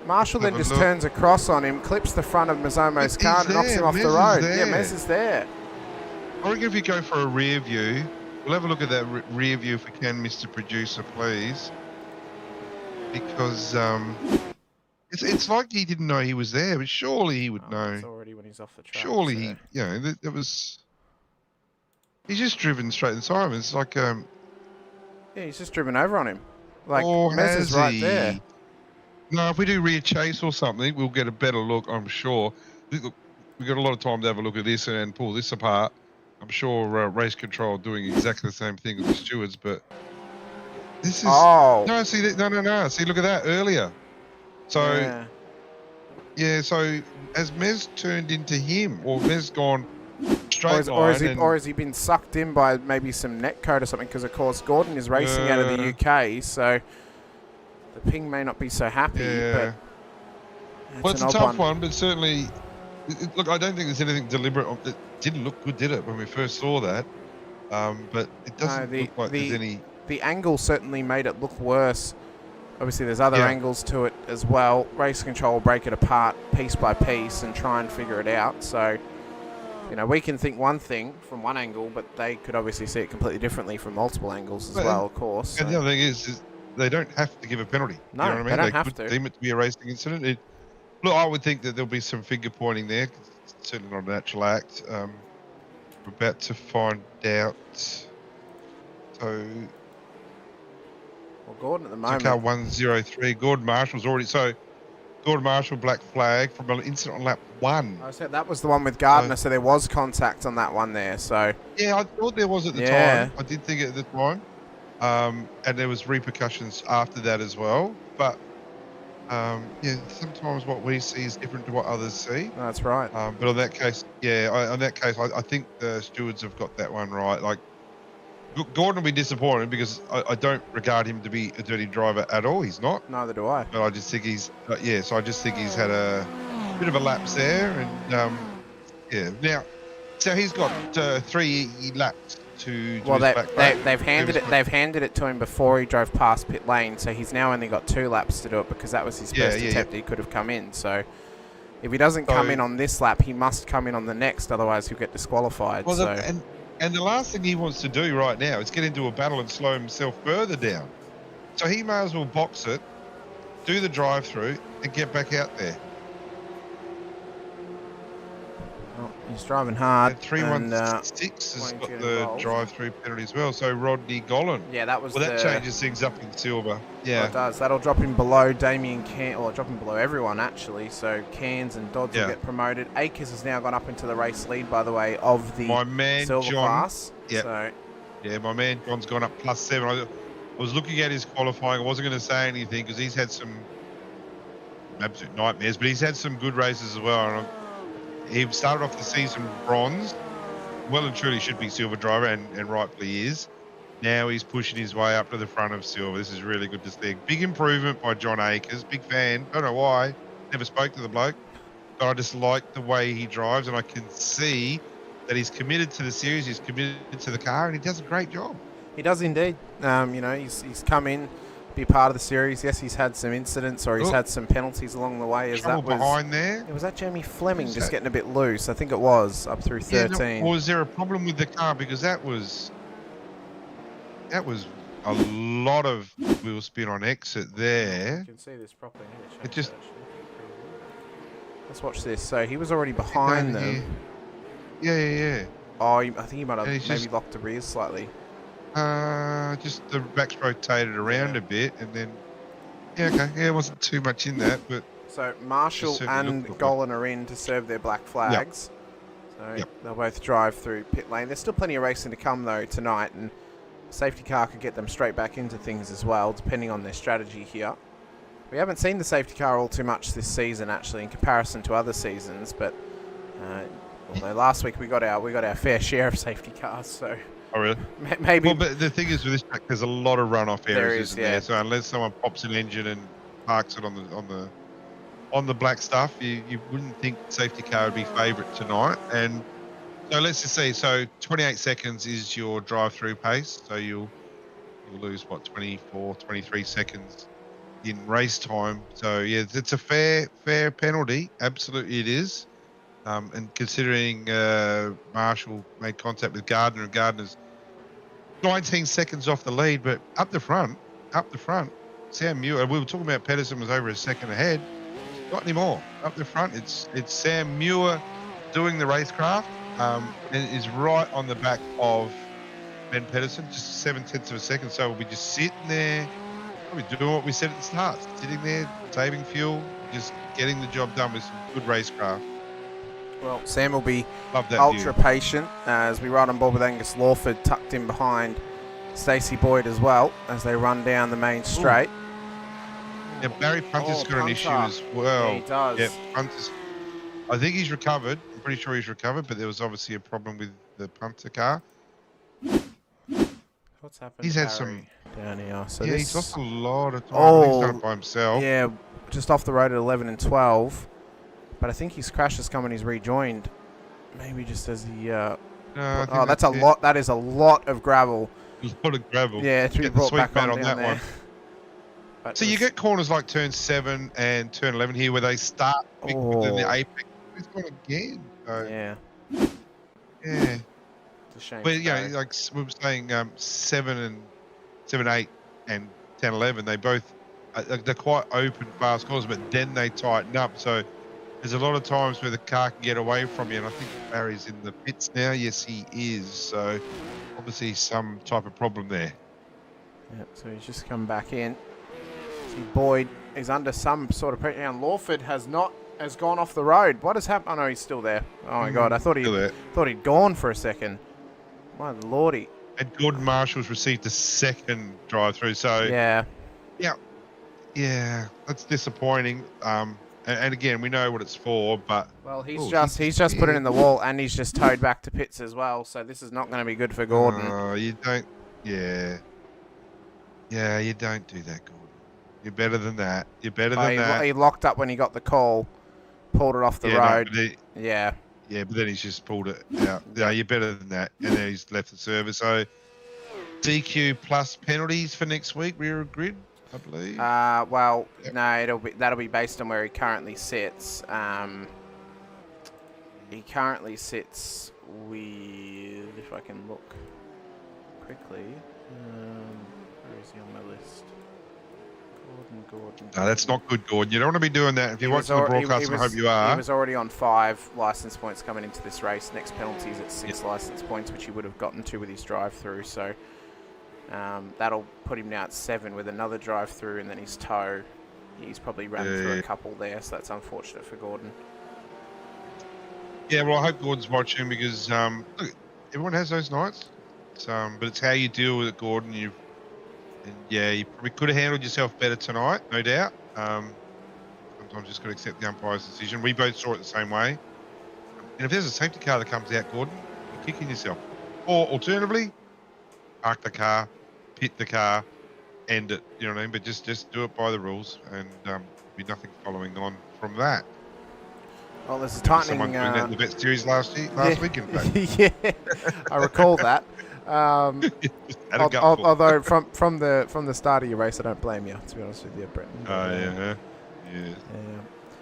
Marshall then just turns across on him, clips the front of Mazzomo's car and knocks him off the road. Yeah, Mez is there. I reckon if you go for a rear view, we'll have a look at that rear view if we can, Mr. Producer, please. Because it's like he didn't know he was there, but surely he would know. It's already when he's off the track. Surely he, it was. He's just driven straight inside him. It's like yeah, he's just driven over on him. Like, Mez is right there. No, if we do rear chase or something, we'll get a better look, I'm sure. Look, we've got a lot of time to have a look at this and pull this apart. I'm sure race control are doing exactly the same thing with the stewards, but this is... No, see, no. See, look at that earlier. So, yeah, so has Mez turned into him, or Mez gone straight line? Or has he been sucked in by maybe some net code or something? Because, of course, Gordon is racing out of the UK, so the ping may not be so happy. Yeah. But well, it's a tough one, but certainly... Look, I don't think there's anything deliberate. It didn't look good, did it, when we first saw that? But it doesn't look like there's any... The angle certainly made it look worse. Obviously, there's other angles to it as well. Race control will break it apart piece by piece and try and figure it out. So, we can think one thing from one angle, but they could obviously see it completely differently from multiple angles as well, of course. And the other thing is they don't have to give a penalty. No, you know what I mean? They don't have to. Deem it to be a racing incident. Look, I would think that there'll be some finger pointing there. It's certainly not a natural act. We're about to find out. So... Well, Gordon at the moment. Car 103. Gordon Marshall's already. So, Gordon Marshall, black flag from an incident on lap 1. I said that was the one with Gardner, so there was contact on that one there. So. Yeah, I thought there was at the time. I did think it at the time. And there was repercussions after that as well. But, sometimes what we see is different to what others see. That's right. But on that case, I think the stewards have got that one right. Like, Gordon will be disappointed because I don't regard him to be a dirty driver at all. He's not. Neither do I. But I just think he's, so I just think he's had a bit of a lapse there. And, Now, so he's got 3 laps to do his back brake. They've handed it to him before he drove past pit lane, so he's now only got 2 laps to do it because that was his first attempt. He could have come in. So if he doesn't come in on this lap, he must come in on the next, otherwise he'll get disqualified. Well, And the last thing he wants to do right now is get into a battle and slow himself further down. So he may as well box it, do the drive-through, and get back out there. Well, he's driving hard. And 316 has got the drive-through penalty as well. So Rodney Gollan. Yeah, that was that changes things up in silver. Yeah, well, it does. That'll drop him below Damien Cairns, or drop him below everyone actually. So Cairns and Dodds will get promoted. Akers has now gone up into the race lead, by the way, of the silver class. Yeah, so. Yeah, my man John's gone up +7. I was looking at his qualifying. I wasn't going to say anything because he's had some absolute nightmares, but he's had some good races as well. And he started off the season bronze. Well and truly should be silver driver, and rightfully is. Now he's pushing his way up to the front of Silver. This is really good to see. Big improvement by John Akers. Big fan. Don't know why. Never spoke to the bloke. But I just like the way he drives, and I can see that he's committed to the series. He's committed to the car, and he does a great job. He does indeed. He's come in, be part of the series. Yes, he's had some incidents, or he's had some penalties along the way. Trouble behind there. Was that Jamie Fleming just getting a bit loose? I think it was up through 13. Was there a problem with the car? Because that was a lot of wheel spin on exit there. You can see this properly. It just. Let's watch this. So he was already behind them. Yeah. Oh, I think he might have maybe locked the rears slightly. Just the backs rotated around a bit, and then it wasn't too much in that, but so Marshall and Golan are in to serve their black flags. So they'll both drive through pit lane. There's still plenty of racing to come though tonight, and a safety car could get them straight back into things as well, depending on their strategy here. We haven't seen the safety car all too much this season, actually, in comparison to other seasons. But although last week we got our fair share of safety cars, so. Oh really? Maybe. Well, but the thing is with this track, there's a lot of runoff areas, isn't there? So unless someone pops an engine and parks it on the black stuff, you wouldn't think safety car would be favourite tonight. And so let's just see. So 28 seconds is your drive-through pace. So you'll lose what 24, 23 seconds in race time. So yeah, it's a fair penalty. Absolutely, it is. And considering Marshall made contact with Gardner, and Gardner's 19 seconds off the lead, but up the front, Sam Muir. We were talking about Pedersen was over a second ahead. Not anymore. Up the front, it's Sam Muir doing the racecraft, and is right on the back of Ben Pedersen, just 7/10 of a second. So we'll be just sitting there, probably doing what we said at the start, sitting there, saving fuel, just getting the job done with some good racecraft. Well, Sam will be ultra patient as we ride on board with Angus Lawford tucked in behind Stacey Boyd as well as they run down the main straight. Yeah, Barry Punter's got an issue as well. Yeah, he does. Yeah, Punter's, I think he's recovered. I'm pretty sure he's recovered, but there was obviously a problem with the Punter car. What's happened? He's had some down here. So he's lost a lot of time. I think he's done it by himself. Yeah, just off the road at 11 and 12. But I think his crash has come and he's rejoined. Maybe just as he. That's a lot. That is a lot of gravel. A lot of gravel. Yeah, to be brought back on that there. One. So you get corners like turn 7 and turn 11 here where they start within the apex. It's gone again. So, yeah. It's a shame. But like we were saying, 7, 8, and 10, 11. They both they're quite open, fast corners, but then they tighten up. So. There's a lot of times where the car can get away from you, and I think Barry's in the pits now. Yes, he is. So, obviously, some type of problem there. Yep, so he's just come back in. See, Boyd is under some sort of pressure. And Lawford has gone off the road. What has happened? Oh, no, he's still there. Oh, my God. I thought he'd gone for a second. My lordy. And Gordon Marshall's received a second drive-through. So, yeah, that's disappointing. And again, we know what it's for, but well, he's just put it in the wall, and he's just towed back to pits as well. So this is not going to be good for Gordon. You don't, you don't do that, Gordon. You're better than that. You're better than that. He locked up when he got the call, pulled it off the road. Yeah, but then he's just pulled it out. No, you're better than that, and then he's left the service. So DQ plus penalties for next week. Rear grid. I believe. No, that'll be based on where he currently sits. He currently sits with, if I can look quickly, where is he on my list? Gordon. No, that's not good, Gordon. You don't want to be doing that. If you're watching the broadcast, I hope you are. He was already on 5 licence points coming into this race. Next penalty is at 6 licence points, which he would have gotten to with his drive-through. So. That'll put him now at 7 with another drive-through and then his tow. He's probably run through a couple there, so that's unfortunate for Gordon. Yeah, well, I hope Gordon's watching because look, everyone has those nights. But it's how you deal with it, Gordon. You probably could have handled yourself better tonight, no doubt. Sometimes you just got to accept the umpire's decision. We both saw it the same way. And if there's a safety car that comes out, Gordon, you're kicking yourself. Or alternatively, park the car, pit the car, end it. You know what I mean? But just do it by the rules, and be nothing following on from that. Well, there's a tightening. Someone doing that in the VRS Series last week, in fact. Yeah, I recall that. Although from the start of your race, I don't blame you, to be honest with you, Brenton. Yeah.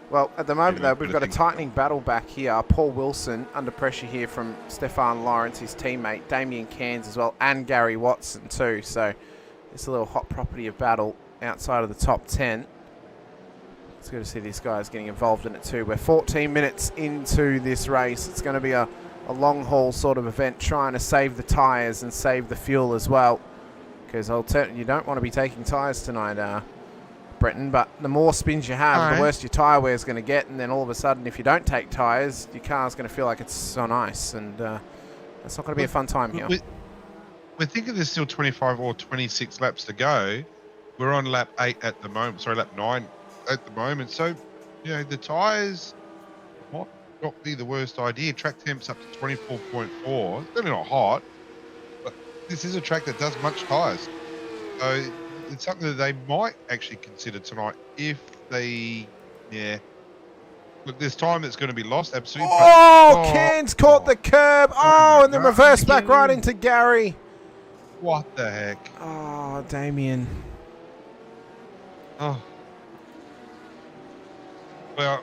Well, at the moment, though, we've got a tightening battle back here. Paul Wilson under pressure here from Stefan Lawrence, his teammate, Damien Cairns as well, and Gary Watson too. So it's a little hot property of battle outside of the top 10. It's good to see these guys getting involved in it too. We're 14 minutes into this race. It's going to be a long haul sort of event, trying to save the tyres and save the fuel as well. Because you don't want to be taking tyres tonight, Brenton, but the more spins you have, the worse your tyre wear is going to get, and then all of a sudden, if you don't take tyres, your car's going to feel like it's on ice, and that's not going to be a fun time here. We're thinking there's still 25 or 26 laps to go. We're on lap 8 at the moment. Sorry, lap 9 at the moment. So, you know, the tyres might not be the worst idea. Track temps up to 24.4. It's really not hot, but this is a track that does munch tyres. So it's something that they might actually consider tonight if they, Look, there's time that's going to be lost, absolutely. Cairns caught the curb. And then reversed back right into Gary. What the heck? Oh, Damien. Oh. Well,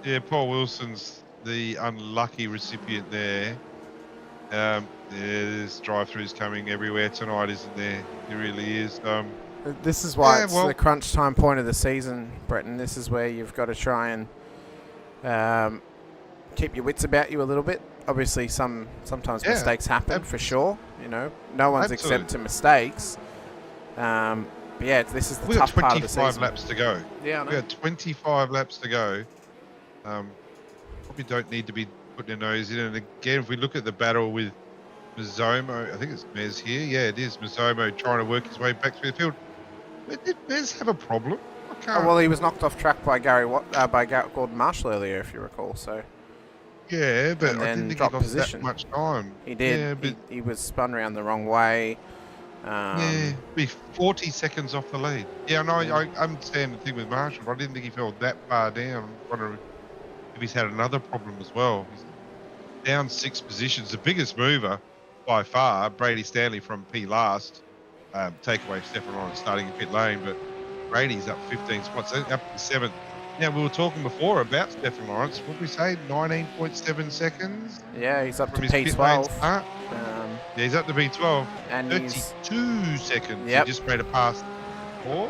yeah, Paul Wilson's the unlucky recipient there. There's drive-throughs coming everywhere tonight, isn't there? It really is. This is why it's the crunch time point of the season, Bretton. This is where you've got to try and keep your wits about you a little bit. Obviously, sometimes mistakes happen, for sure. You know, no one's exempt to mistakes. But yeah, this is the tough part of the season. We've got 25 laps to go. Yeah, I know. We've got 25 laps to go. Probably don't need to be putting a nose in. And again, if we look at the battle with Mazzomo, I think it's Mez here. Yeah, it is Mazzomo trying to work his way back through the field. Did Mez have a problem? Well, he was knocked off track by Gordon Marshall earlier, if you recall. So. Yeah, but I didn't think he lost that much time. He did. Yeah, but he was spun around the wrong way. Be 40 seconds off the lead. Yeah, no, I understand the thing with Marshall, but I didn't think he fell that far down. I'm wondering if he's had another problem as well. He's down 6 positions. The biggest mover by far, Brady Stanley from P last. Take away Stefan Lawrence starting in pit lane, but Brady's up 15 spots, up to 7th. Now, we were talking before about Stefan Lawrence. What did we say? 19.7 seconds? Yeah, he's up to P12. Yeah, he's up to P12. And 32 seconds. Yep. He just made a pass 4.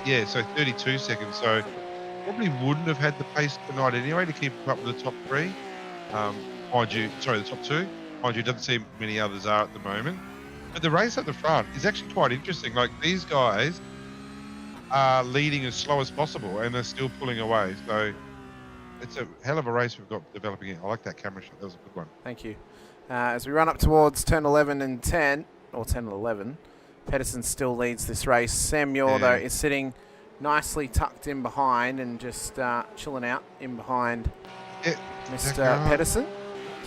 Yeah, so 32 seconds. So probably wouldn't have had the pace tonight anyway to keep up with the top 3. The top 2. Mind you, doesn't seem many others are at the moment. But the race at the front is actually quite interesting. Like, these guys are leading as slow as possible, and they're still pulling away. So it's a hell of a race we've got developing here. I like that camera shot. That was a good one. Thank you. As we run up towards turn 11 and 10, or 10 and 11, Pedersen still leads this race. Sam Muir, though, is sitting nicely tucked in behind and just chilling out in behind Mr. Pedersen.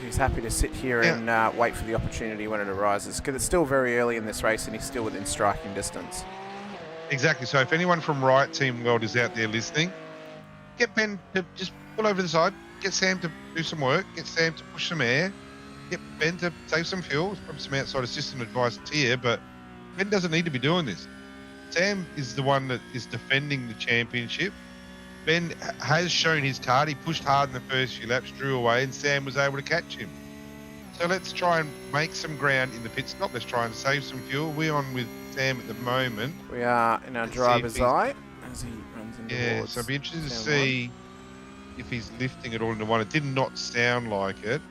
He's happy to sit here and wait for the opportunity when it arises, because it's still very early in this race and he's still within striking distance. Exactly. So if anyone from Riot Team World is out there listening, get Ben to just pull over the side, get Sam to do some work, get Sam to push some air, get Ben to save some fuel, from some outside assistant advice here, but Ben doesn't need to be doing this. Sam is the one that is defending the championship. Ben has shown his card. He pushed hard in the first few laps, drew away, and Sam was able to catch him. So let's try and make some ground in the pit stop. Let's try and save some fuel. We're on with Sam at the moment. We are in our driver's eye as he runs into towards so I'd be interested to see if he's lifting it all into one. It did not sound like it.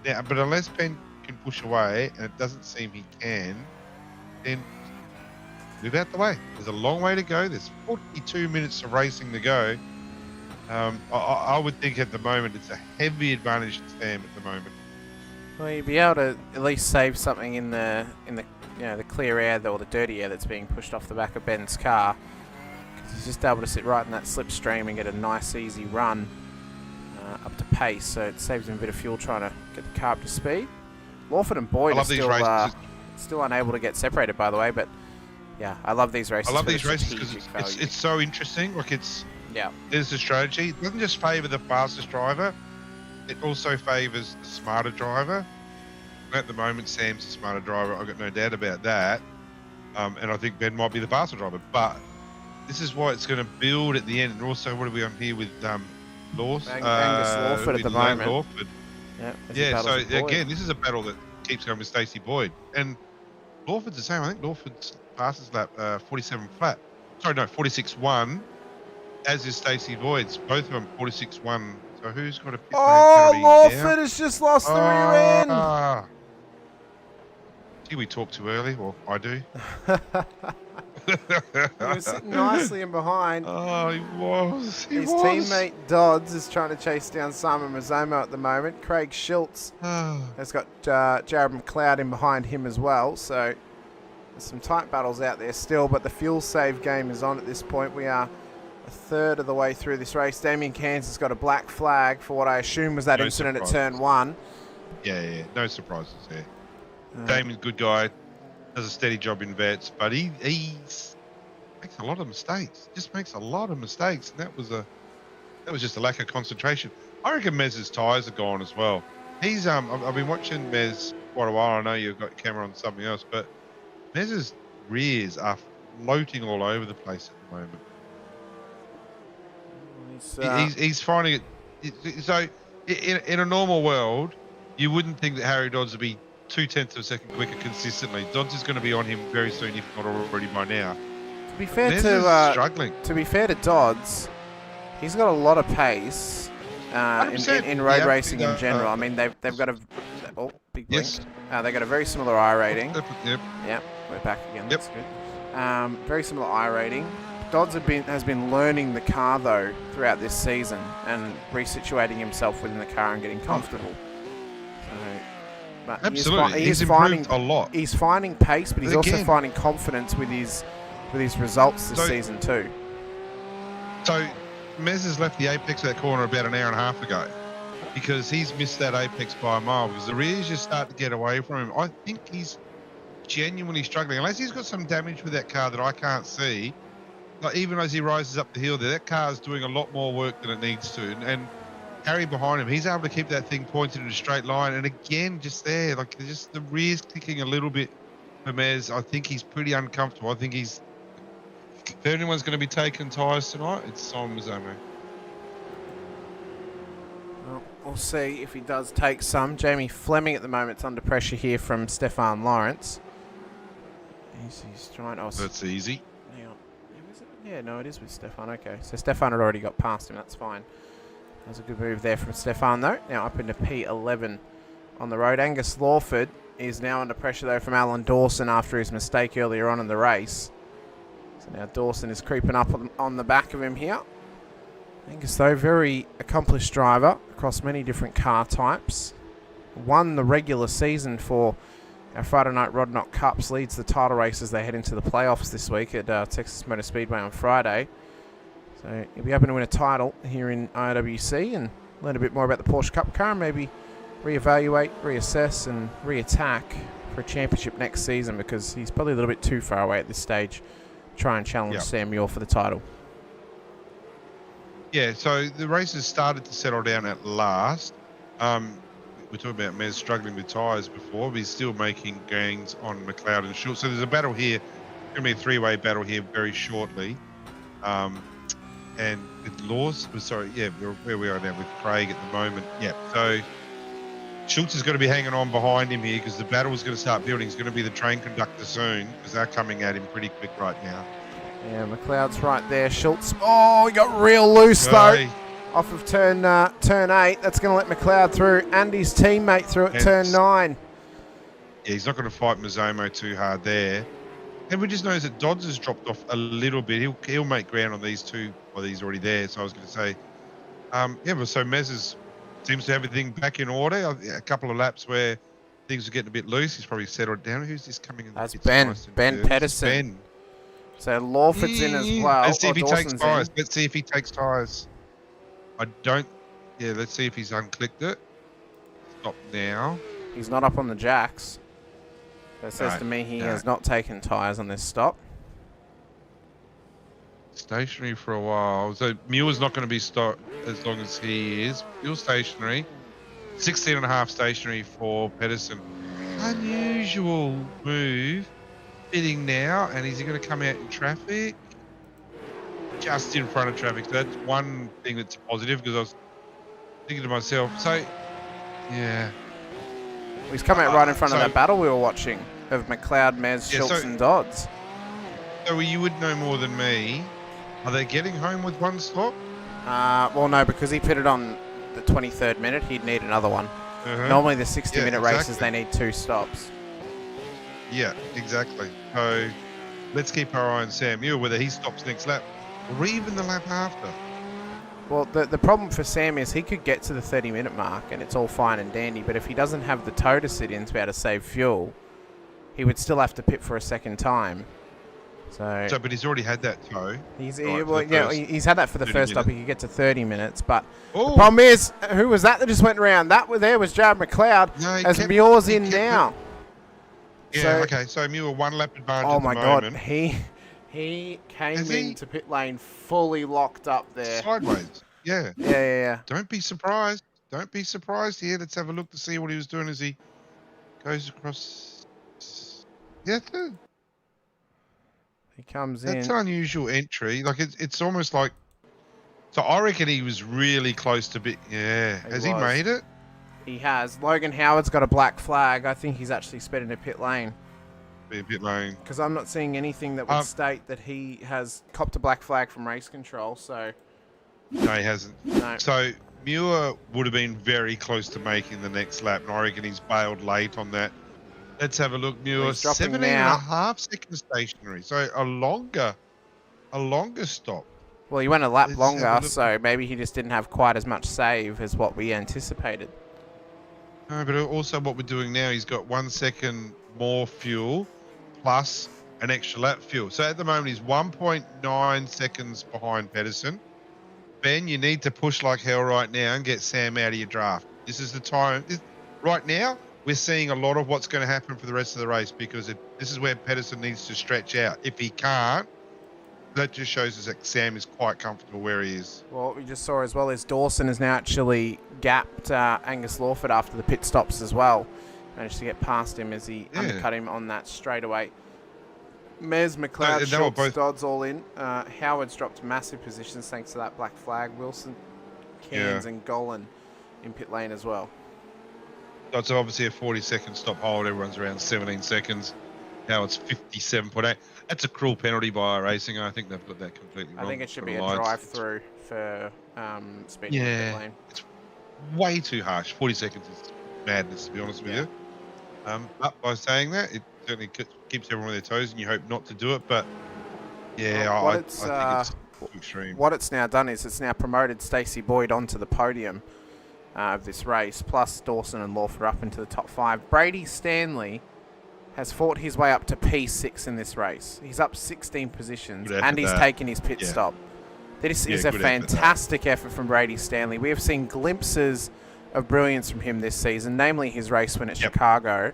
Now, but unless Ben can push away, and it doesn't seem he can, then move out the way. There's a long way to go. There's 42 minutes of racing to go. I would think at the moment it's a heavy advantage to Sam at the moment. Well, you'd be able to at least save something in the the clear air or the dirty air that's being pushed off the back of Ben's car, because he's just able to sit right in that slipstream and get a nice easy run up to pace. So it saves him a bit of fuel trying to get the car up to speed. Lawford and Boyd I are love these races. still unable to get separated, by the way. But yeah, I love these races. I love for the these races because strategic value. it's so interesting. Like Yeah. there's the strategy. It doesn't just favour the fastest driver. It also favours the smarter driver. And at the moment, Sam's the smarter driver. I've got no doubt about that. And I think Ben might be the faster driver. But this is why it's going to build at the end. And also, what are we on here with Angus Lawford at the moment. Lawford. Yeah. So again, this is a battle that keeps going with Stacey Boyd. And Lawford's the same. I think Lawford's fastest lap 47 flat. Sorry, no, 46.1. As is Stacey Boyd's. Both of them 46.1. So who's got a pit lane penalty Lawford now? has just lost the rear end. Gee, we talk too early. Well, I do. He was sitting nicely in behind. Oh, he was. His teammate Dodds is trying to chase down Simon Mazzomo at the moment. Craig Schultz has got Jared McLeod in behind him as well. So there's some tight battles out there still, but the fuel save game is on at this point. We are a third of the way through this race. Damien Cairns has got a black flag for what I assume was that incident at turn 1. Yeah. No surprises there. Damien's a good guy. Does a steady job in vets, but he makes a lot of mistakes. Just makes a lot of mistakes, and that was just a lack of concentration. I reckon Mez's tyres are gone as well. He's I've been watching Mez quite a while. I know you've got your camera on something else, but Mez's rears are floating all over the place at the moment. He's finding it. So in a normal world, you wouldn't think that Harry Dodds would be 0.2 of a second quicker consistently. Dodds is going to be on him very soon, if not already by now. To be fair struggling. To be fair to Dodds, he's got a lot of pace in road racing in general. I mean, they've got a big blink. Yes. They've got a very similar I rating. Yep. Yep, we're back again. Yep. That's good. Very similar I rating. Dodds has been learning the car though throughout this season and resituating himself within the car and getting comfortable. But absolutely, he's improved a lot. He's finding pace, but he's also finding confidence with his results this season too. So Mez has left the apex of that corner about an hour and a half ago because he's missed that apex by a mile because the rears just start to get away from him. I think he's genuinely struggling unless he's got some damage with that car that I can't see. Like even as he rises up the hill there, that car's doing a lot more work than it needs to. And Harry behind him, he's able to keep that thing pointed in a straight line. And again, just there, like just the rear's clicking a little bit for Mez. I think he's pretty uncomfortable. I think if anyone's going to be taking tyres tonight, it's Simon Mazzomo. Well, we'll see if he does take some. Jamie Fleming at the moment is under pressure here from Stefan Lawrence. He's trying to... That's easy. Hang on. Yeah, no, it is with Stefan. Okay, so Stefan had already got past him. That's fine. That was a good move there from Stefan, though. Now up into P11 on the road. Angus Lawford is now under pressure, though, from Alan Dawson after his mistake earlier on in the race. So now Dawson is creeping up on the back of him here. Angus, though, very accomplished driver across many different car types. Won the regular season for our Friday Night Rod Knock Cups. Leads the title race as they head into the playoffs this week at Texas Motor Speedway on Friday. So he'll be hoping to win a title here in IRWC and learn a bit more about the Porsche Cup car and maybe reevaluate, reassess and re-attack for a championship next season because he's probably a little bit too far away at this stage to try and challenge Sam Muir for the title. Yeah, so the race has started to settle down at last. We're talking about Mez struggling with tyres before, but he's still making gains on McLeod and Schultz. So there's a battle here. It's going to be a three-way battle here very shortly. And with Laws, where we are now with Craig at the moment. Yeah, so Schultz is going to be hanging on behind him here because the battle is going to start building. He's going to be the train conductor soon because they're coming at him pretty quick right now. Yeah, McLeod's right there. Schultz, he got real loose though. Off of turn 8. That's going to let McLeod through and his teammate through at turn 9. Yeah, he's not going to fight Mazzomo too hard there. And we just noticed that Dodds has dropped off a little bit. He'll make ground on these two. Well, he's already there, so I was going to say. But so Mez seems to have everything back in order. A couple of laps where things are getting a bit loose. He's probably settled down. Who's this coming in? That's Ben. Ben Pedersen. Ben. So Lawford's in as well. Let's see if he takes tyres. Let's see if he takes tyres. I don't. Yeah, let's see if he's unclicked it. Stop now. He's not up on the jacks. That says to me he has not taken tyres on this stop. Stationary for a while. So Muir's not going to be stopped as long as he is. Muir's stationary. 16.5 stationary for Pedersen. Unusual move. Fitting now, and is he going to come out in traffic? Just in front of traffic. So that's one thing that's positive, because I was thinking to myself, so yeah. He's come out right in front of that battle we were watching of McLeod, Mez, Schultz and Dodds. So you would know more than me. Are they getting home with one stop? Well, no, because he pitted on the 23rd minute, he'd need another one. Normally the 60-minute races, they need 2 stops. Yeah, exactly. So let's keep our eye on Sam Muir, whether he stops next lap or even the lap after. Well, the problem for Sam is he could get to the 30-minute mark and it's all fine and dandy, but if he doesn't have the tow to sit in to be able to save fuel, he would still have to pit for a second time. So but he's already had that tow. He's had that for the first stop. He could get to 30 minutes, but the Oh, problem is, who was that just went around? That was Jared McLeod, No, he as kept- Muir's he in kept now. yeah, okay. So Muir 1 lap advantage Oh at my the God, moment. he came Has he? into pit lane fully locked up there. Sideways. Yeah. Yeah. Don't be surprised. Don't be surprised here. Let's have a look to see what he was doing as he goes across. Yeah, He comes that's in. an unusual entry. Like it's almost like. So I reckon he was really close to bit. Yeah. Has he made it? He has. Logan Howard's got a black flag. I think he's actually sped into pit lane. Be a bit lame. Because I'm not seeing anything that would state that he has copped a black flag from race control, so... No, he hasn't. No. So Muir would have been very close to making the next lap, and I reckon he's bailed late on that. Let's have a look. Muir, He's dropping 17.5 seconds stationary, so a longer stop. Well, he went a lap Let's have longer, a look. so maybe he just didn't have quite as much save as what we anticipated. No, but also what we're doing now, he's got 1 second more fuel plus an extra lap fuel. So at the moment, he's 1.9 seconds behind Pedersen. Ben, you need to push like hell right now and get Sam out of your draft. This is the time. Right now, we're seeing a lot of what's going to happen for the rest of the race, because this is where Pedersen needs to stretch out. If he can't, that just shows us that Sam is quite comfortable where he is. Well, what we just saw as well is Dawson has now actually gapped Angus Lawford after the pit stops as well. Managed to get past him as he undercut him on that straightaway. Mez, McLeod, Schultz, Dodds all in. Howard's dropped massive positions thanks to that black flag. Wilson, Cairns and Golan in pit lane as well. That's obviously a 40-second stop hold. Everyone's around 17 seconds. Now it's 57.8. That's a cruel penalty by IRacing. I think they've got that completely wrong. I think it should be a drive-through for speeding in pit lane. It's way too harsh. 40 seconds is madness, to be honest with you. But by saying that, it certainly keeps everyone on their toes, and you hope not to do it. But yeah, I think it's too extreme. What it's now done is it's now promoted Stacey Boyd onto the podium of this race, plus Dawson and Lawford up into the top 5. Brady Stanley has fought his way up to P6 in this race. He's up 16 positions, and he's taken his pit stop. This is a fantastic effort from Brady Stanley. We have seen glimpses of brilliance from him this season, namely his race win at Chicago.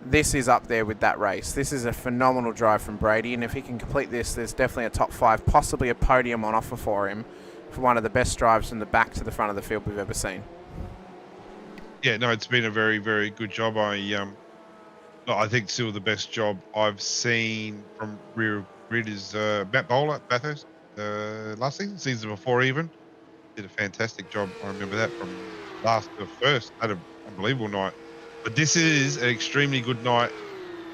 This is up there with that race. This is a phenomenal drive from Brady, and if he can complete this, there's definitely a top 5, possibly a podium on offer for him for one of the best drives from the back to the front of the field we've ever seen. Yeah, no, it's been a very, very good job. I think still the best job I've seen from rear grid is Matt Bowler at Bathurst last season before even. Did a fantastic job. I remember that from the first. Had an unbelievable night. But this is an extremely good night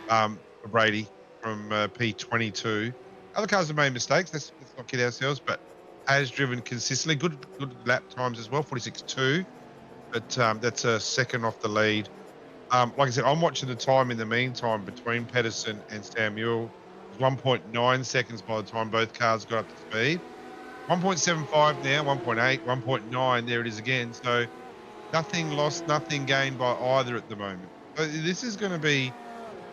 for Brady from P22. Other cars have made mistakes. Let's not kid ourselves, but has driven consistently. Good lap times as well, 46.2. But that's a second off the lead. Like I said, I'm watching the time in the meantime between Pedersen and Samuel. It was 1.9 seconds by the time both cars got up to speed. 1.75 now, 1.8, 1.9. There it is again. So nothing lost, nothing gained by either at the moment. So this is going to be...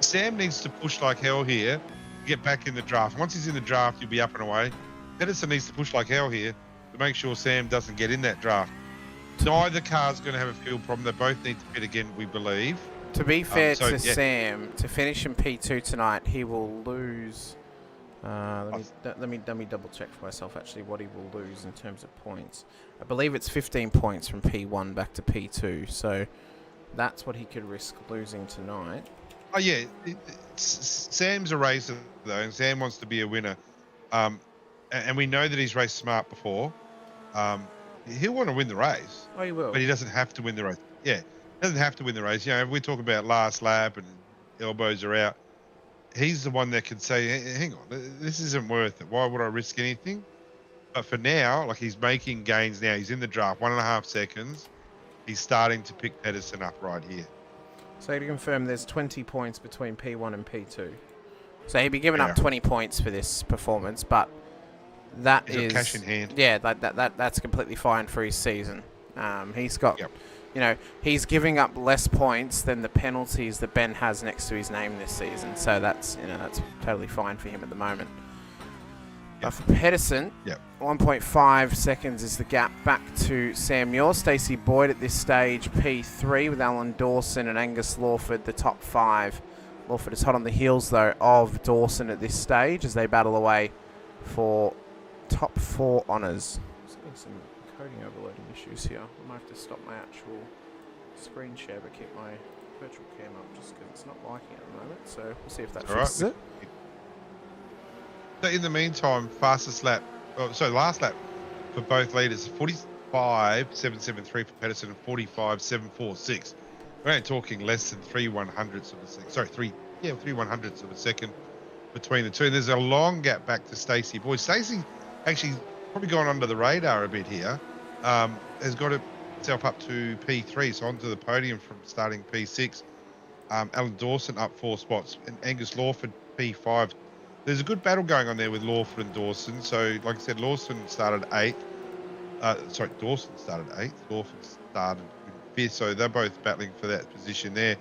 Sam needs to push like hell here to get back in the draft. Once he's in the draft, he'll be up and away. Pedersen needs to push like hell here to make sure Sam doesn't get in that draft. Neither car's going to have a fuel problem. They both need to pit again, we believe. To be fair to Sam, to finish in P2 tonight, he will lose. Let me double check for myself actually what he will lose in terms of points. I believe it's 15 points from P1 back to P2, so that's what he could risk losing tonight. Oh yeah, Sam's a racer though, and Sam wants to be a winner. And we know that he's raced smart before. He'll want to win the race. Oh, he will. But he doesn't have to win the race. Yeah, doesn't have to win the race. You know, if we talk about last lap and elbows are out, he's the one that can say, hey, hang on, this isn't worth it. Why would I risk anything? But for now, like he's making gains now. He's in the draft, 1.5 seconds. He's starting to pick Pedersen up right here. So to confirm, there's 20 points between P1 and P2. So he'd be giving up 20 points for this performance, but that is cash in hand. Yeah, that's completely fine for his season. He's got, you know, he's giving up less points than the penalties that Ben has next to his name this season. So that's, you know, that's totally fine for him at the moment. But for Pedersen, 1.5 seconds is the gap back to Sam Muir. Stacey Boyd at this stage, P3 with Alan Dawson and Angus Lawford, the top 5. Lawford is hot on the heels, though, of Dawson at this stage as they battle away for top 4 honours. Just getting some coding overloading issues here. I might have to stop my actual screen share but keep my virtual cam up just because it's not liking it at the moment. So we'll see if that fixes it. So in the meantime, last lap for both leaders, 45.773 for Pedersen and 45.746. We're only talking less than 3/100ths of a second. Sorry, 3/100ths of a second between the two. And there's a long gap back to Stacey Boyd. Stacey actually probably gone under the radar a bit here. Has got itself up to P3, so onto the podium from starting P6. Alan Dawson up 4 spots, and Angus Lawford P5. There's a good battle going on there with Lawford and Dawson. So, like I said, Dawson started 8th. Lawford started 5th, so they're both battling for that position there.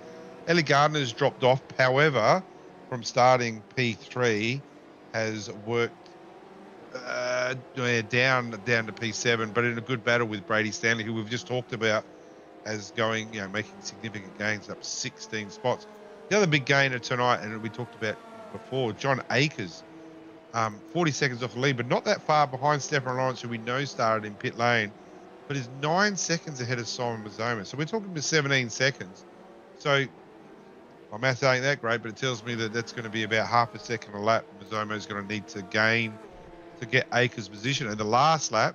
Ellie Gardner's dropped off, however, from starting P3, has worked down to P7, but in a good battle with Brady Stanley, who we've just talked about as going, you know, making significant gains up 16 spots. The other big gainer tonight, and we talked about before, John Akers, 40 seconds off the lead, but not that far behind Stefan Lawrence, who we know started in pit lane, but is 9 seconds ahead of Simon Mazzoma. So we're talking about 17 seconds. So my math ain't that great, but it tells me that that's going to be about half a second a lap. Mazzoma is going to need to gain to get Akers' position. And the last lap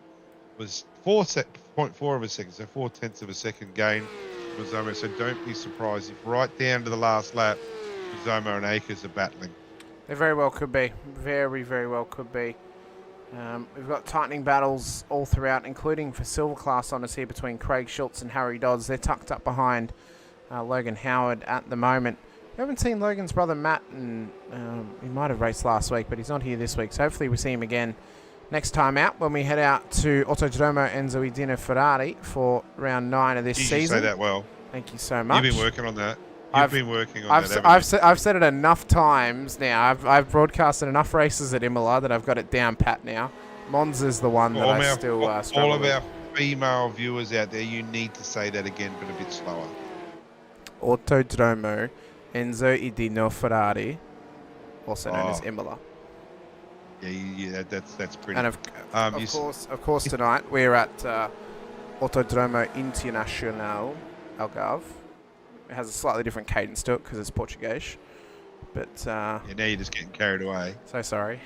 was 0.4 of a second, so 0.4 of a second gain for Mazzoma. So don't be surprised if right down to the last lap, Mazzoma and Akers are battling. They very well could be. Very, very well could be. We've got tightening battles all throughout, including for silver class honours here between Craig Schultz and Harry Dodds. They're tucked up behind Logan Howard at the moment. We haven't seen Logan's brother Matt, and he might have raced last week, but he's not here this week. So hopefully we see him again next time out when we head out to Autodromo Enzo Edina Ferrari for round 9 of this season. You say that well. Thank you so much. You've been working on that. I've said it enough times now. I've broadcasted enough races at Imola that I've got it down pat now. Monza's the one that I still struggle with. All of our female viewers out there, you need to say that again, but a bit slower. Autodromo Enzo Edino Ferrari, also known as Imola. Yeah, that's pretty. And of course, tonight we're at Autodromo Internacional Algarve. It has a slightly different cadence to it because it's Portuguese. But now you're just getting carried away. So sorry.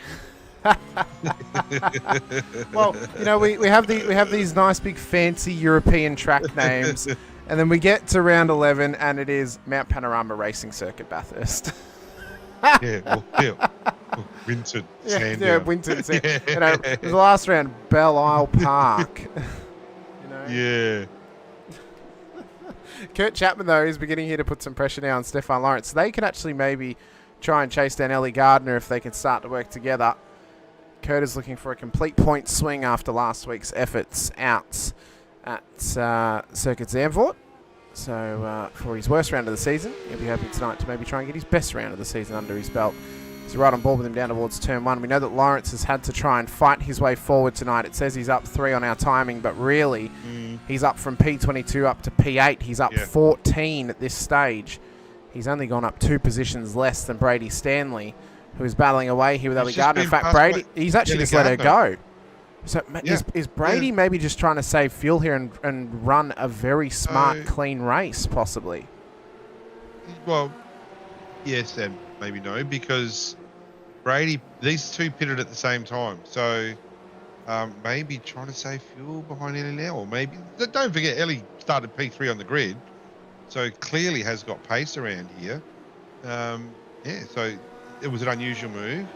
Well, you know, we have these nice big fancy European track names, and then we get to round 11 and it is Mount Panorama Racing Circuit Bathurst. Winton. Winton. You know, the last round, Belle Isle Park. You know? Yeah. Kurt Chapman, though, is beginning here to put some pressure now on Stefan Lawrence. So they can actually maybe try and chase down Ellie Gardner if they can start to work together. Kurt is looking for a complete point swing after last week's efforts out at Circuit Zandvoort. So for his worst round of the season, he'll be hoping tonight to maybe try and get his best round of the season under his belt. He's right on board with him down towards turn 1. We know that Lawrence has had to try and fight his way forward tonight. It says he's up 3 on our timing, but really he's up from P22 up to P8. He's up 14 at this stage. He's only gone up 2 positions less than Brady Stanley, who is battling away here with Ellie He's just Gardner. In been fact, passed Brady, by he's actually Ellie just let her Gardner. go. So Yeah. is Brady maybe just trying to save fuel here and run a very smart, So- clean race, possibly? Well, yes and maybe no, because these two pitted at the same time. So maybe trying to save fuel behind Ellie now, or maybe, don't forget, Ellie started P3 on the grid, so clearly has got pace around here. So it was an unusual move.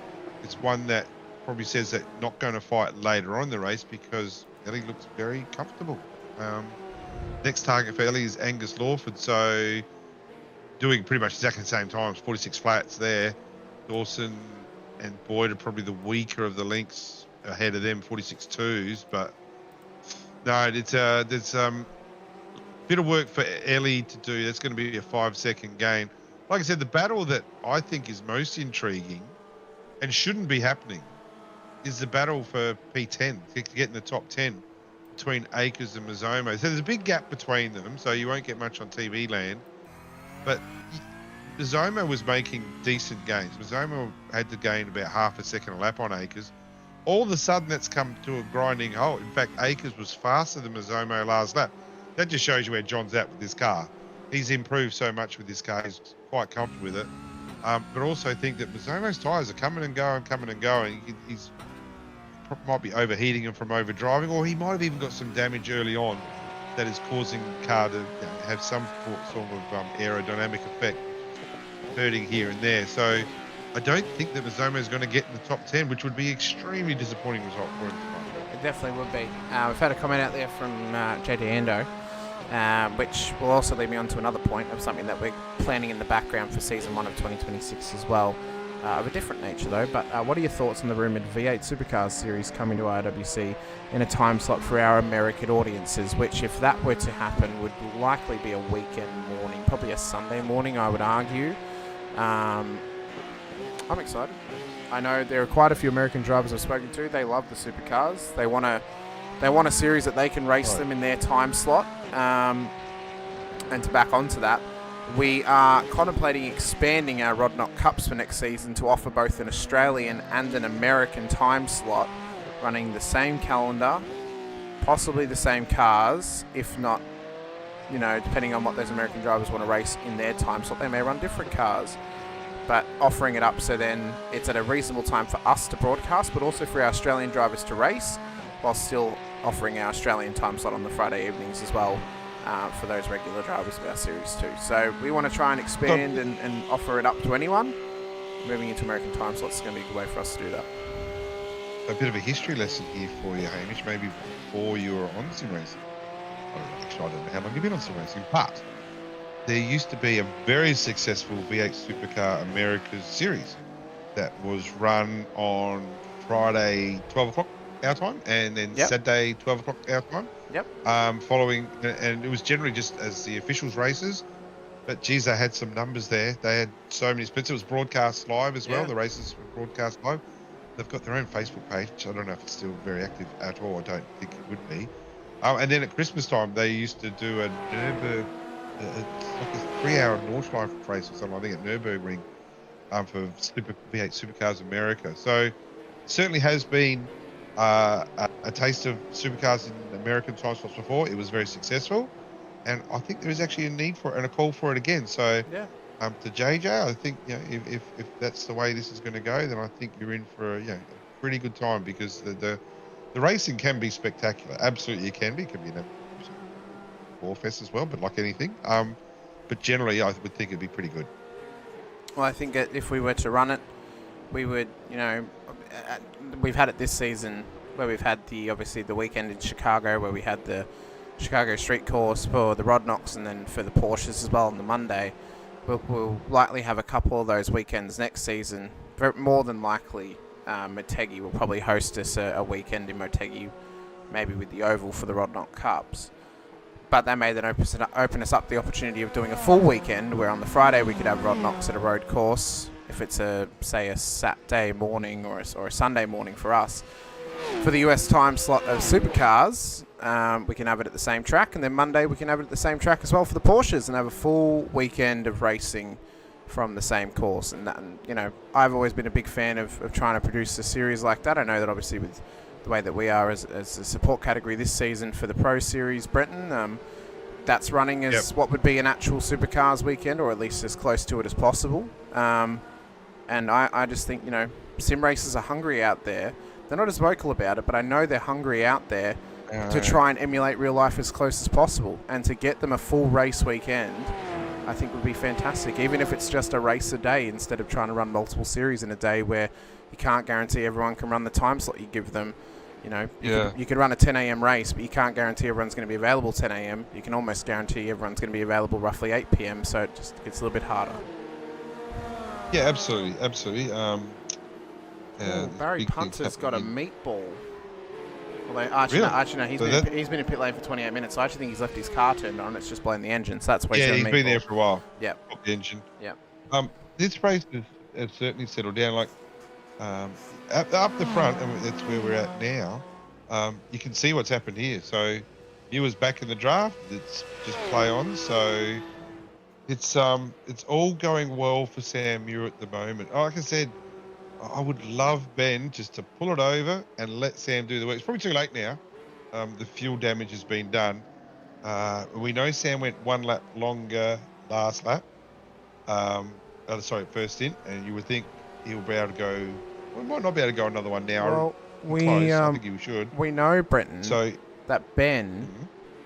It's one that probably says that not going to fight later on in the race because Ellie looks very comfortable. Next target for Ellie is Angus Lawford, so doing pretty much exactly the same times, 46 flats there. Dawson and Boyd are probably the weaker of the links ahead of them, 46 twos, but no, there's bit of work for Ellie to do. That's going to be a 5-second gain. Like I said, the battle that I think is most intriguing and shouldn't be happening is the battle for P10 to get in the top 10 between Akers and Mazzomo. So there's a big gap between them, so you won't get much on TV land. But Mazzomo was making decent gains. Mazzomo had to gain about half a second a lap on Akers. All of a sudden, that's come to a grinding halt. In fact, Akers was faster than Mazzomo last lap. That just shows you where John's at with this car. He's improved so much with this car. He's quite comfortable with it. But also think that Mazzomo's tyres are coming and going. He's might be overheating him from overdriving, or he might have even got some damage early on that is causing the car to have some sort of aerodynamic effect, hurting here and there. So I don't think that Mazzomo is going to get in the top 10, which would be extremely disappointing result for him tonight. It definitely would be. We've had a comment out there from JD Endo, which will also lead me on to another point of something that we're planning in the background for Season 1 of 2026 as well. Of a different nature though, but what are your thoughts on the rumoured V8 Supercars series coming to IRWC in a time slot for our American audiences, which if that were to happen would likely be a weekend morning, probably a Sunday morning I would argue. I'm excited. I know there are quite a few American drivers I've spoken to. They love the supercars. They want a series that they can race them in their time slot. And to back onto that, we are contemplating expanding our Rodnock Cups for next season to offer both an Australian and an American time slot, running the same calendar, possibly the same cars, if not, depending on what those American drivers want to race in their time slot, they may run different cars. But offering it up so then it's at a reasonable time for us to broadcast, but also for our Australian drivers to race, while still offering our Australian time slot on the Friday evenings as well for those regular drivers of our series too. So we want to try and expand and offer it up to anyone. Moving into American time slots is going to be a good way for us to do that. A bit of a history lesson here for you, Hamish, maybe before you were on sim racing. I don't know how long you've been on sim racing, but there used to be a very successful V8 Supercar Americas series that was run on Friday 12 o'clock our time, and then Saturday 12 o'clock our time. Following, and it was generally just as the officials races, but geez, they had some numbers there. They had so many splits. It was broadcast live as well. The races were broadcast live. They've got their own Facebook page. I don't know if it's still very active at all. I don't think it would be. And then at Christmas time, they used to do a Nürburgring, like a 3-hour Nordschleife race or something, I think at Nürburgring, for V8 Supercars America. So it certainly has been a taste of supercars in American time slots before. It was very successful, and I think there is actually a need for it and a call for it again. So to JJ, I think if that's the way this is going to go, then I think you're in for a pretty good time, because the racing can be spectacular. Absolutely, it can be. It can be an warfest as well, but like anything. But generally, I would think it'd be pretty good. Well, I think if we were to run it, we would, we've had it this season where we've had obviously the weekend in Chicago where we had the Chicago Street Course for the Rodnocks and then for the Porsches as well on the Monday. We'll likely have a couple of those weekends next season. More than likely, Motegi will probably host us a weekend in Motegi, maybe with the Oval for the Rodnock Cups. But that may then open us up the opportunity of doing a full weekend where on the Friday we could have Rodnocks at a road course, if it's a Saturday morning or a Sunday morning for us. for the US time slot of supercars, we can have it at the same track, and then Monday we can have it at the same track as well for the Porsches and have a full weekend of racing from the same course. And I've always been a big fan of trying to produce a series like that. I know that obviously with the way that we are as a support category this season for the Pro Series, Brenton, that's running as what would be an actual supercars weekend, or at least as close to it as possible. And I just think, sim racers are hungry out there. They're not as vocal about it, but I know they're hungry out there to try and emulate real life as close as possible. And to get them a full race weekend, I think would be fantastic, even if it's just a race a day instead of trying to run multiple series in a day where you can't guarantee everyone can run the time slot you give them. You could run a 10 a.m. race, but you can't guarantee everyone's going to be available 10 a.m. You can almost guarantee everyone's going to be available roughly 8 p.m., so it just gets a little bit harder. Yeah, absolutely. Barry Punter's got a meatball. Although Archie, no, he's been in pit lane for 28 minutes, so I actually think he's left his car turned on. It's just blowing the engine, so that's why he's been there for a while. Yep. Pop the engine. Yep. This race has certainly settled down. Like up the front, and that's where we're at now. You can see what's happened here. So Muir's back in the draft. It's just play on. So it's all going well for Sam Muir at the moment. Like I said, I would love Ben just to pull it over and let Sam do the work. It's probably too late now. The fuel damage has been done. We know Sam went 1 lap longer last lap. First stint, and you would think he'll be able to go. We might not be able to go another one now. Well, I think he should. We know, Brenton, that Ben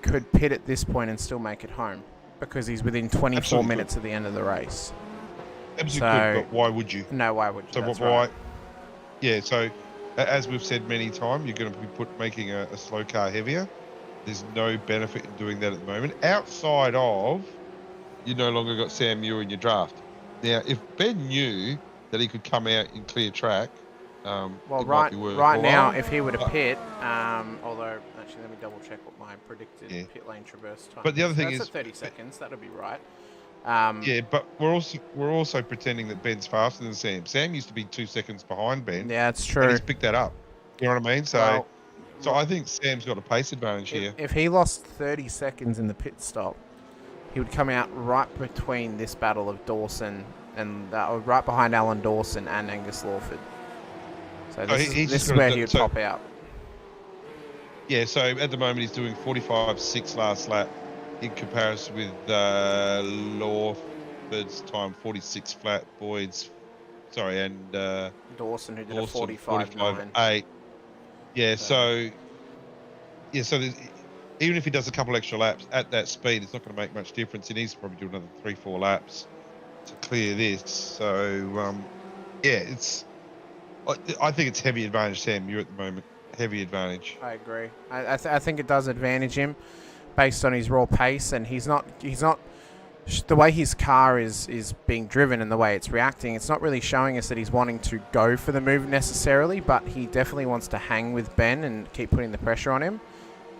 could pit at this point and still make it home because he's within 24 minutes of the end of the race. Absolutely good, but why would you? No, why would you? So why? Right. Yeah, so as we've said many times, you're going to be making a slow car heavier. There's no benefit in doing that at the moment. Outside of, you no longer got Sam Muir in your draft. Now, if Ben knew that he could come out in clear track, right now, if he were to pit, although actually let me double check what my predicted pit lane traverse time. But the other thing is, at 30 seconds. That would be right. But we're also pretending that Ben's faster than Sam. Sam used to be 2 seconds behind Ben. Yeah, it's true. And he's picked that up. You know what I mean? So I think Sam's got a pace advantage here. If he lost 30 seconds in the pit stop, he would come out right between this battle of Dawson and right behind Alan Dawson and Angus Lawford. So this is where he would pop out. Yeah, so at the moment he's doing 45.6 last lap in comparison with Lawford's time 46 flat, and Dawson who did a 45.9. So even if he does a couple extra laps at that speed, it's not going to make much difference. He needs to probably do another 3-4 laps to clear this. So I think it's heavy advantage Sam Muir at the moment. Heavy advantage. I agree. I think it does advantage him based on his raw pace, and he's not the way his car is being driven and the way it's reacting. It's not really showing us that he's wanting to go for the move necessarily, but he definitely wants to hang with Ben and keep putting the pressure on him.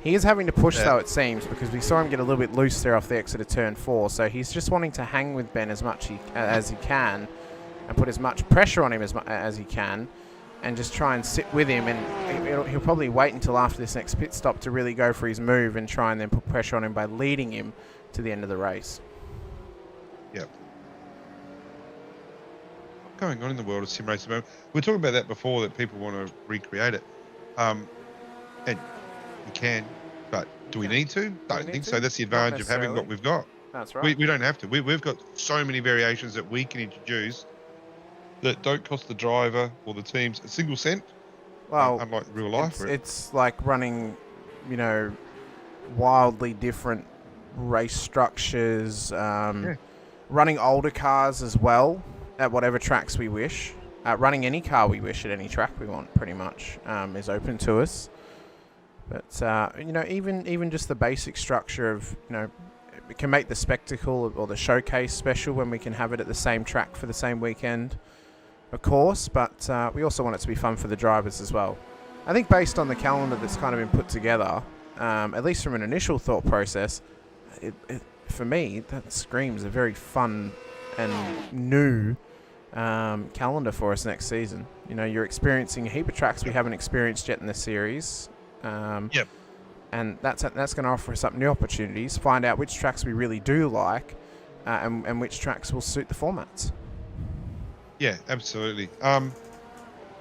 He is having to push though, it seems, because we saw him get a little bit loose there off the exit of turn 4. So he's just wanting to hang with Ben as much as he can, and put as much pressure on him as he can, and just try and sit with him. And he'll probably wait until after this next pit stop to really go for his move and try and then put pressure on him by leading him to the end of the race. Yep. What's going on in the world of sim racing? We were talking about that before, that people want to recreate it. And we can, but do we need to? Don't think so. That's the advantage of having what we've got. That's right. We don't have to. We've got so many variations that we can introduce that don't cost the driver or the teams a single cent. Well, unlike real life. It's like running, wildly different race structures, running older cars as well at whatever tracks we wish. Running any car we wish at any track we want, pretty much, is open to us. But even just the basic structure of we can make the spectacle or the showcase special when we can have it at the same track for the same weekend, of course. But we also want it to be fun for the drivers as well. I think based on the calendar that's kind of been put together, at least from an initial thought process, it for me that screams a very fun and new calendar for us next season. You know, you're experiencing a heap of tracks we haven't experienced yet in the series. Yep. And that's going to offer us up new opportunities, find out which tracks we really do like, and which tracks will suit the formats. Yeah, absolutely. Yeah,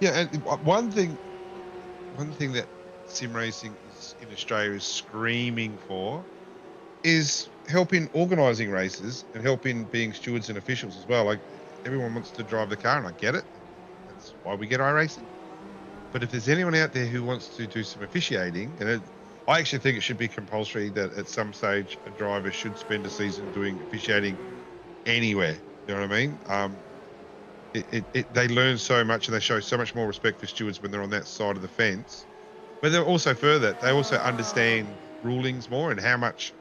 and one thing that sim racing in Australia is screaming for is help in organising races and help in being stewards and officials as well. Like, everyone wants to drive the car, and I get it. That's why we get iRacing. But if there's anyone out there who wants to do some officiating, and I actually think it should be compulsory that at some stage a driver should spend a season doing officiating anywhere. You know what I mean? They learn so much, and they show so much more respect for stewards when they're on that side of the fence. But they're also they also understand rulings more and how much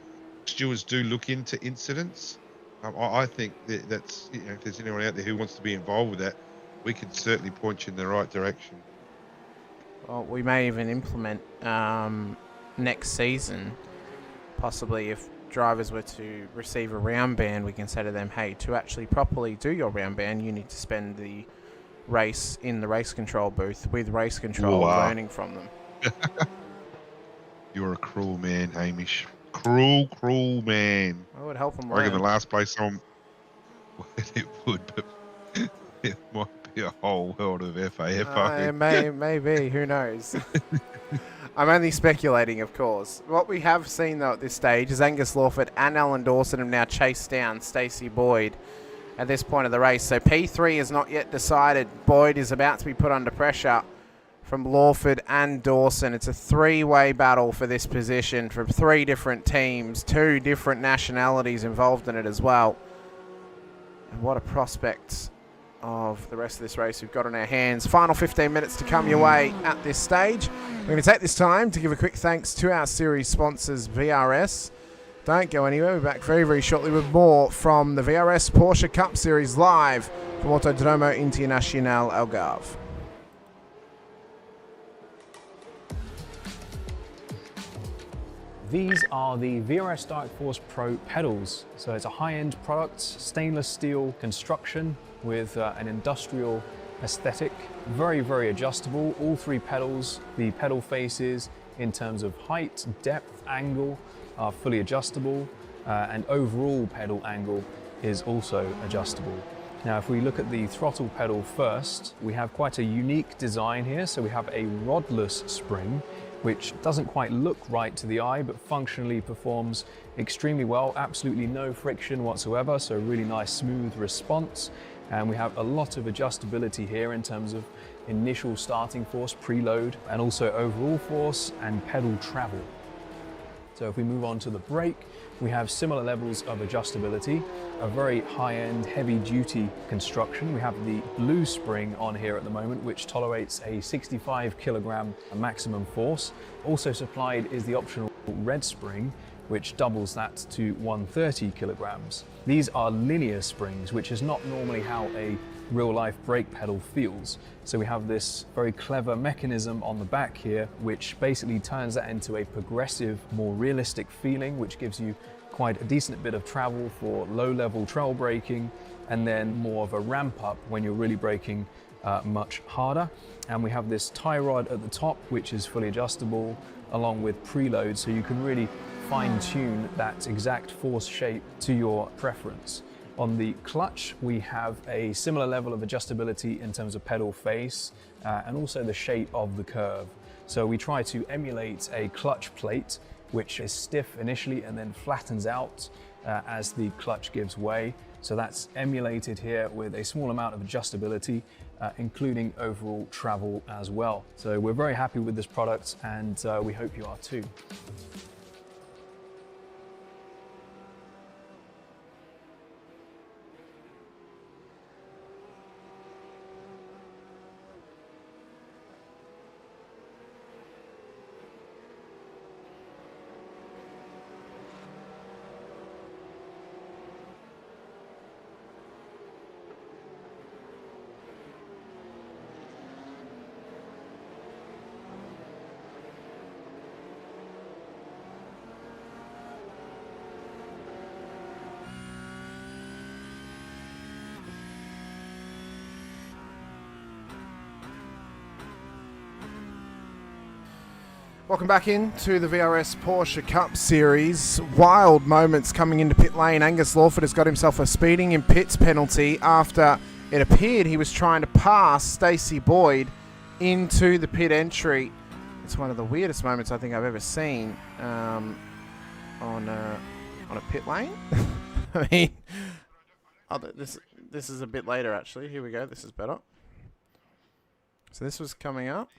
stewards do look into incidents. I think that's, you know, if there's anyone out there who wants to be involved with that, we could certainly point you in the right direction. Well, we may even implement next season, possibly if drivers were to receive a round ban, we can say to them, hey, to actually properly do your round ban, you need to spend the race in the race control booth with race control, learning from them. You're a cruel man, Hamish. Cruel man. I would help them I reckon learn. the last place on it would, but it might be a whole world of FAFO. It may be. Who knows? I'm only speculating, of course. What we have seen, though, at this stage is Angus Lawford and Alan Dawson have now chased down Stacey Boyd at this point of the race. So P3 is not yet decided. Boyd is about to be put under pressure from Lawford and Dawson. It's a three-way battle for this position from three different teams, two different nationalities involved in it as well. And what a prospect of the rest of this race we've got on our hands. Final 15 minutes to come your way at this stage. We're going to take this time to give a quick thanks to our series sponsors, VRS. Don't go anywhere. We're back very, very shortly with more from the VRS Porsche Cup Series live from Autodromo Internacional Algarve. These are the VRS Dark Force Pro pedals. So it's a high-end product, stainless steel construction with an industrial aesthetic. Very, very adjustable. All three pedals, the pedal faces in terms of height, depth, angle are fully adjustable, and overall pedal angle is also adjustable. Now, if we look at the throttle pedal first, we have quite a unique design here. So we have a rodless spring, which doesn't quite look right to the eye, but functionally performs extremely well. Absolutely no friction whatsoever, so really nice smooth response. And we have a lot of adjustability here in terms of initial starting force, preload, and also overall force and pedal travel. So if we move on to the brake, we have similar levels of adjustability, a very high-end, heavy-duty construction. We have the blue spring on here at the moment, which tolerates a 65 kilogram maximum force. Also supplied is the optional red spring, which doubles that to 130 kilograms. These are linear springs, which is not normally how a real-life brake pedal feels. So we have this very clever mechanism on the back here, which basically turns that into a progressive, more realistic feeling, which gives you quite a decent bit of travel for low-level trail braking, and then more of a ramp up when you're really braking much harder. And we have this tie rod at the top, which is fully adjustable, along with preload, so you can really fine-tune that exact force shape to your preference. On the clutch, we have a similar level of adjustability in terms of pedal face and also the shape of the curve. So we try to emulate a clutch plate, which is stiff initially and then flattens out as the clutch gives way. So that's emulated here with a small amount of adjustability, including overall travel as well. So we're very happy with this product, and we hope you are too. Welcome back into the VRS Porsche Cup Series. Wild moments coming into pit lane. Angus Lawford has got himself a speeding in pits penalty after it appeared he was trying to pass Stacey Boyd into the pit entry. It's one of the weirdest moments I think I've ever seen on a pit lane. I mean, this is a bit later actually. Here we go. This is better. So this was coming up.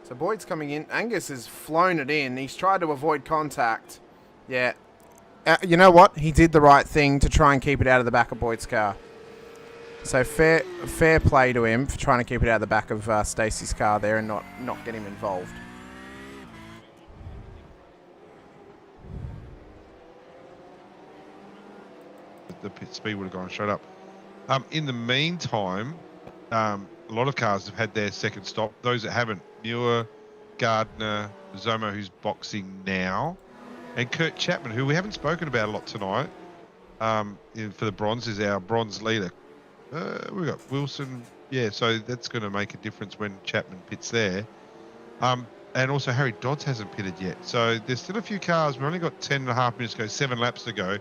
So Boyd's coming in. Angus has flown it in. He's tried to avoid contact. Yeah. You know what? He did the right thing to try and keep it out of the back of Boyd's car. So fair play to him for trying to keep it out of the back of Stacey's car there and not get him involved. The pit speed would have gone straight up. In the meantime, a lot of cars have had their second stop. Those that haven't, Muir, Gardner, Zomo, who's boxing now, and Kurt Chapman, who we haven't spoken about a lot tonight, for the bronze, is our bronze leader. We've got Wilson. Yeah, so that's going to make a difference when Chapman pits there. And also Harry Dodds hasn't pitted yet. So there's still a few cars. We've only got 10.5 minutes to go, 7 laps to go.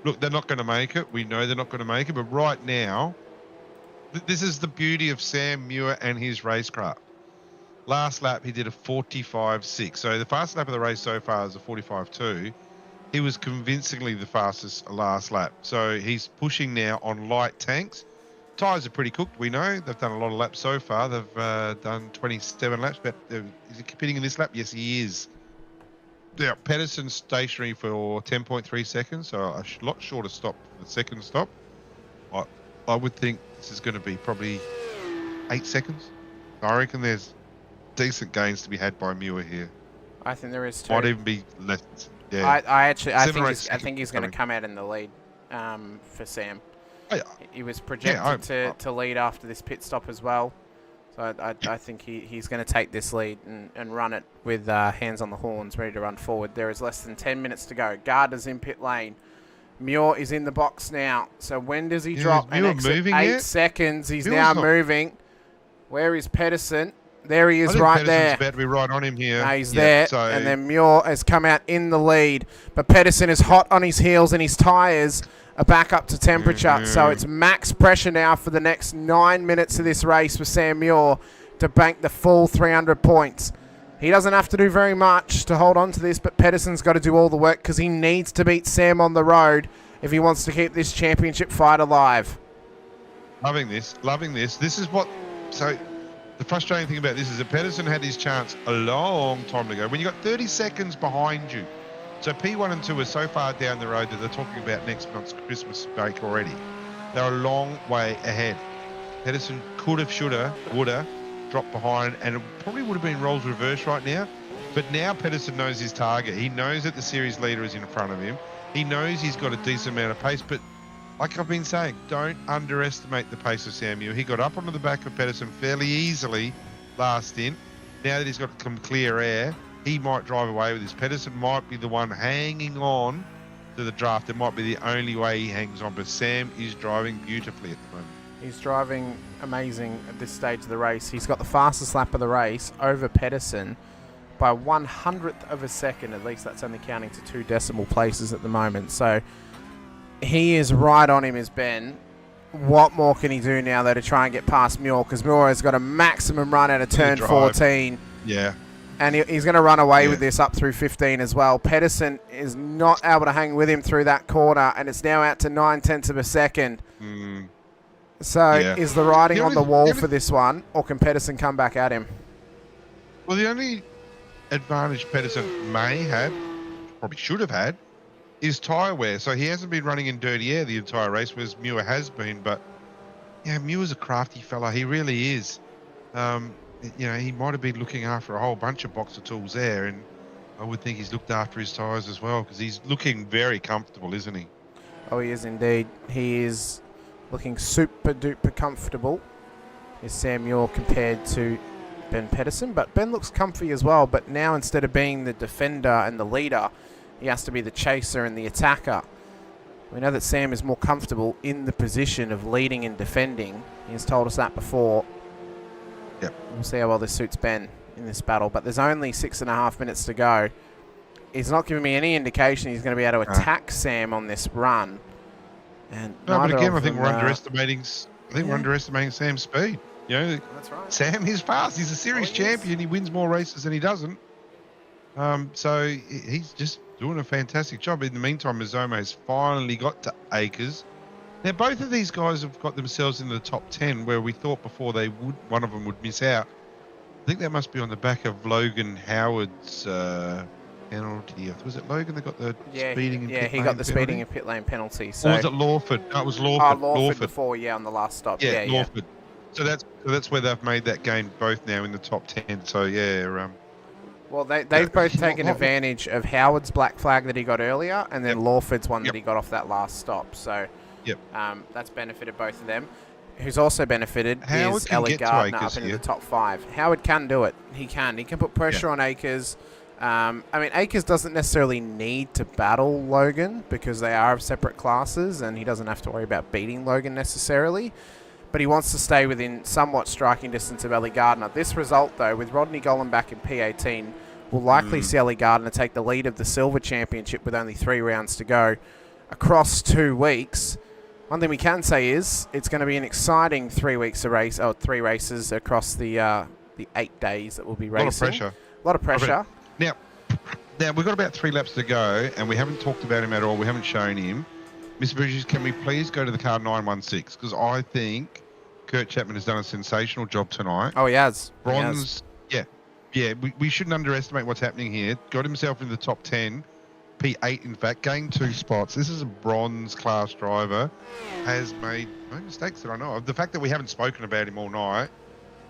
Look, they're not going to make it. We know they're not going to make it. But right now, this is the beauty of Sam Muir and his racecraft. Last lap, he did a 45.6. So the fastest lap of the race so far is a 45.2. He was convincingly the fastest last lap. So he's pushing now on light tanks. Tyres are pretty cooked, we know. They've done a lot of laps so far. They've done 27 laps. But is he competing in this lap? Yes, he is. Yeah, Pedersen's stationary for 10.3 seconds, so a lot shorter stop for the second stop. I would think this is going to be probably 8 seconds. I reckon there's decent gains to be had by Muir here. I think there is too. Might even be less. Yeah. I think he's going to come out in the lead for Sam. Oh, yeah. He was projected to lead after this pit stop as well. So I think he's going to take this lead and run it with hands on the horns, ready to run forward. There is less than 10 minutes to go. Gardner's in pit lane. Muir is in the box now. So when does he drop an exit? 8 seconds. He's now moving. Where is Pedersen? There he is, right there. Pedersen's about to be right on him here. No, he's there. So and then Muir has come out in the lead. But Pedersen is hot on his heels and his tyres are back up to temperature. So it's max pressure now for the next 9 minutes of this race for Sam Muir to bank the full 300 points. He doesn't have to do very much to hold on to this, but Pedersen's got to do all the work because he needs to beat Sam on the road if he wants to keep this championship fight alive. Loving this. Loving this. This is what... So the frustrating thing about this is that Pedersen had his chance a long time ago. When you got 30 seconds behind you, so P1 and 2 are so far down the road that they're talking about next month's Christmas break already. They're a long way ahead. Pedersen could have, should have, would have dropped behind, and it probably would have been roles reversed right now. But now Pedersen knows his target. He knows that the series leader is in front of him. He knows he's got a decent amount of pace, but like I've been saying, don't underestimate the pace of Sam Muir. He got up onto the back of Pedersen fairly easily last stint. Now that he's got some clear air, he might drive away with this. Pedersen might be the one hanging on to the draft. It might be the only way he hangs on, but Sam is driving beautifully at the moment. He's driving amazing at this stage of the race. He's got the fastest lap of the race over Pedersen by 1/100th of a second. At least that's only counting to 2 decimal places at the moment. So he is right on him as Ben. What more can he do now, though, to try and get past Muir? Because Muir has got a maximum run out of turn 14. Yeah. And he's going to run away with this up through 15 as well. Pedersen is not able to hang with him through that corner, and it's now out to 9/10 of a second. So is the writing on the wall for this one, or can Pedersen come back at him? Well, the only advantage Pedersen may have, probably should have had, is tyre wear. So he hasn't been running in dirty air the entire race, whereas Muir has been. But yeah, Muir's a crafty fella. He really is. You know, he might have been looking after a whole bunch of boxer tools there, and I would think he's looked after his tyres as well, because he's looking very comfortable, isn't he? Oh, he is indeed. He is looking super duper comfortable. Is Sam Muir compared to Ben Pedersen, but Ben looks comfy as well. But now, instead of being the defender and the leader, he has to be the chaser and the attacker. We know that Sam is more comfortable in the position of leading and defending. He has told us that before. Yep. We'll see how well this suits Ben. in this battle, but there's only 6.5 minutes to go. He's not giving me any indication he's going to be able to attack Sam on this run. And no, but again, I think we're we're underestimating Sam's speed. You know, that's right. Sam is fast. He's a series champion. He wins more races than he doesn't. So he's just doing a fantastic job. In the meantime, Mazoma has finally got to Acres. Now, both of these guys have got themselves into the top 10, where we thought before one of them would miss out. I think that must be on the back of Logan Howard's penalty. Was it Logan that got the speeding? Yeah, he got the speeding and pit lane penalty. So. Or was it Lawford? No, it was Lawford. Oh, Lawford before, on the last stop. Yeah, Lawford. So that's where they've made that game both now in the top 10. So well, they've both taken advantage of Howard's black flag that he got earlier, and then Lawford's one that he got off that last stop. So that's benefited both of them. Who's also benefited is Ellie Gardner up into the top 5. Howard can do it. He can put pressure on Acres. I mean, Acres doesn't necessarily need to battle Logan because they are of separate classes, and he doesn't have to worry about beating Logan necessarily. But he wants to stay within somewhat striking distance of Ellie Gardner. This result, though, with Rodney Gollan back in P18, will likely see Ellie Gardner take the lead of the Silver Championship with only 3 rounds to go across 2 weeks. One thing we can say is it's going to be an exciting 3 weeks of race, or 3 races across the 8 days that we'll be racing. A lot of pressure. Now we've got about 3 laps to go, and we haven't talked about him at all. We haven't shown him. Mr. Bridges, can we please go to the car 916? Because I think Kurt Chapman has done a sensational job tonight. Oh, he has. Bronze. Yeah. We shouldn't underestimate what's happening here. Got himself in the top 10. P8, in fact, gained 2 spots. This is a bronze class driver. Has made no mistakes that I know of. The fact that we haven't spoken about him all night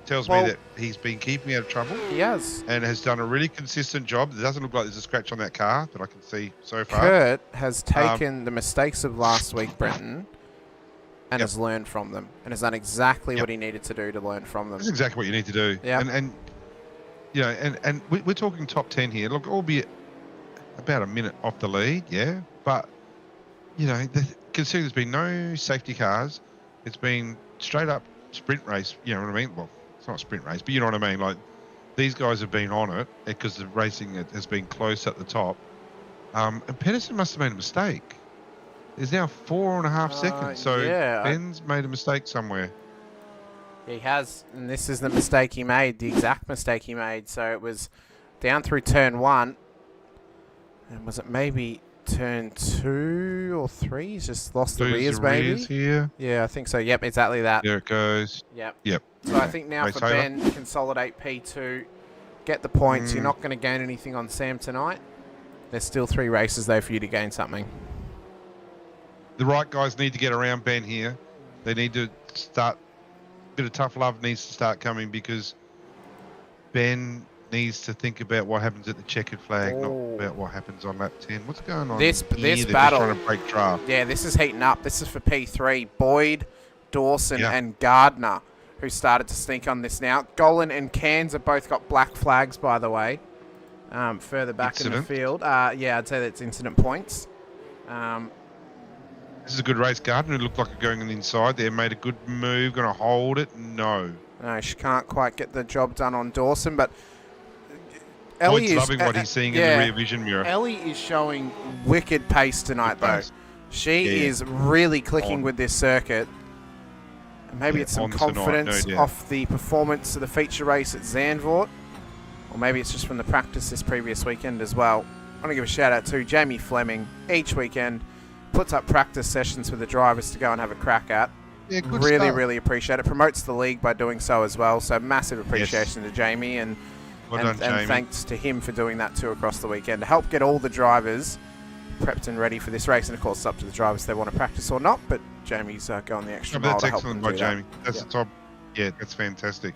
tells me that he's been keeping out of trouble. He has. And has done a really consistent job. It doesn't look like there's a scratch on that car that I can see so far. Kurt has taken the mistakes of last week, Brenton, and has learned from them. And has done exactly what he needed to do to learn from them. That's exactly what you need to do. Yeah. And you know, and we're talking top 10 here. Look, albeit about a minute off the lead, but you know, considering there's been no safety cars, it's been straight up sprint race. You know what I mean? Well, it's not a sprint race, but you know what I mean. Like, these guys have been on it because the racing has been close at the top. And Pedersen must have made a mistake. There's now 4.5 seconds, so Ben's made a mistake somewhere. He has, and this is the mistake he made, the exact mistake he made. So it was down through turn 1. And was it maybe turn 2 or 3? He's just lost the rears, maybe. Here. Yeah, I think so. Yep, exactly that. There it goes. Yep. So I think now for Ben, consolidate P2, get the points. You're not going to gain anything on Sam tonight. There's still 3 races, though, for you to gain something. The right guys need to get around Ben here. They need to start. A bit of tough love needs to start coming, because Ben needs to think about what happens at the checkered flag, not about what happens on lap 10. What's going on? This They're battle, just trying to break draft. Yeah, this is heating up. This is for P3. Boyd, Dawson, and Gardner, who started to sneak on this now. Gollan and Cairns have both got black flags, by the way, further back in the field. Yeah, I'd say that's incident points. This is a good race. Gardner looked like going on the inside there, made a good move, going to hold it. No, she can't quite get the job done on Dawson, but Ellie is loving what he's seeing in the rear vision mirror. Ellie is showing wicked pace tonight, though. She is really clicking with this circuit. And maybe it's some confidence off the performance of the feature race at Zandvoort, or maybe it's just from the practice this previous weekend as well. I want to give a shout out to Jamie Fleming. Each weekend puts up practice sessions for the drivers to go and have a crack at. Yeah, good really, stuff. really appreciate it. Promotes the league by doing so as well. So massive appreciation to Jamie, and thanks to him for doing that too across the weekend to help get all the drivers prepped and ready for this race. And of course, it's up to the drivers if they want to practice or not. But Jamie's going the extra mile to help them do that. That's excellent by Jamie. That's the top. Yeah, that's fantastic.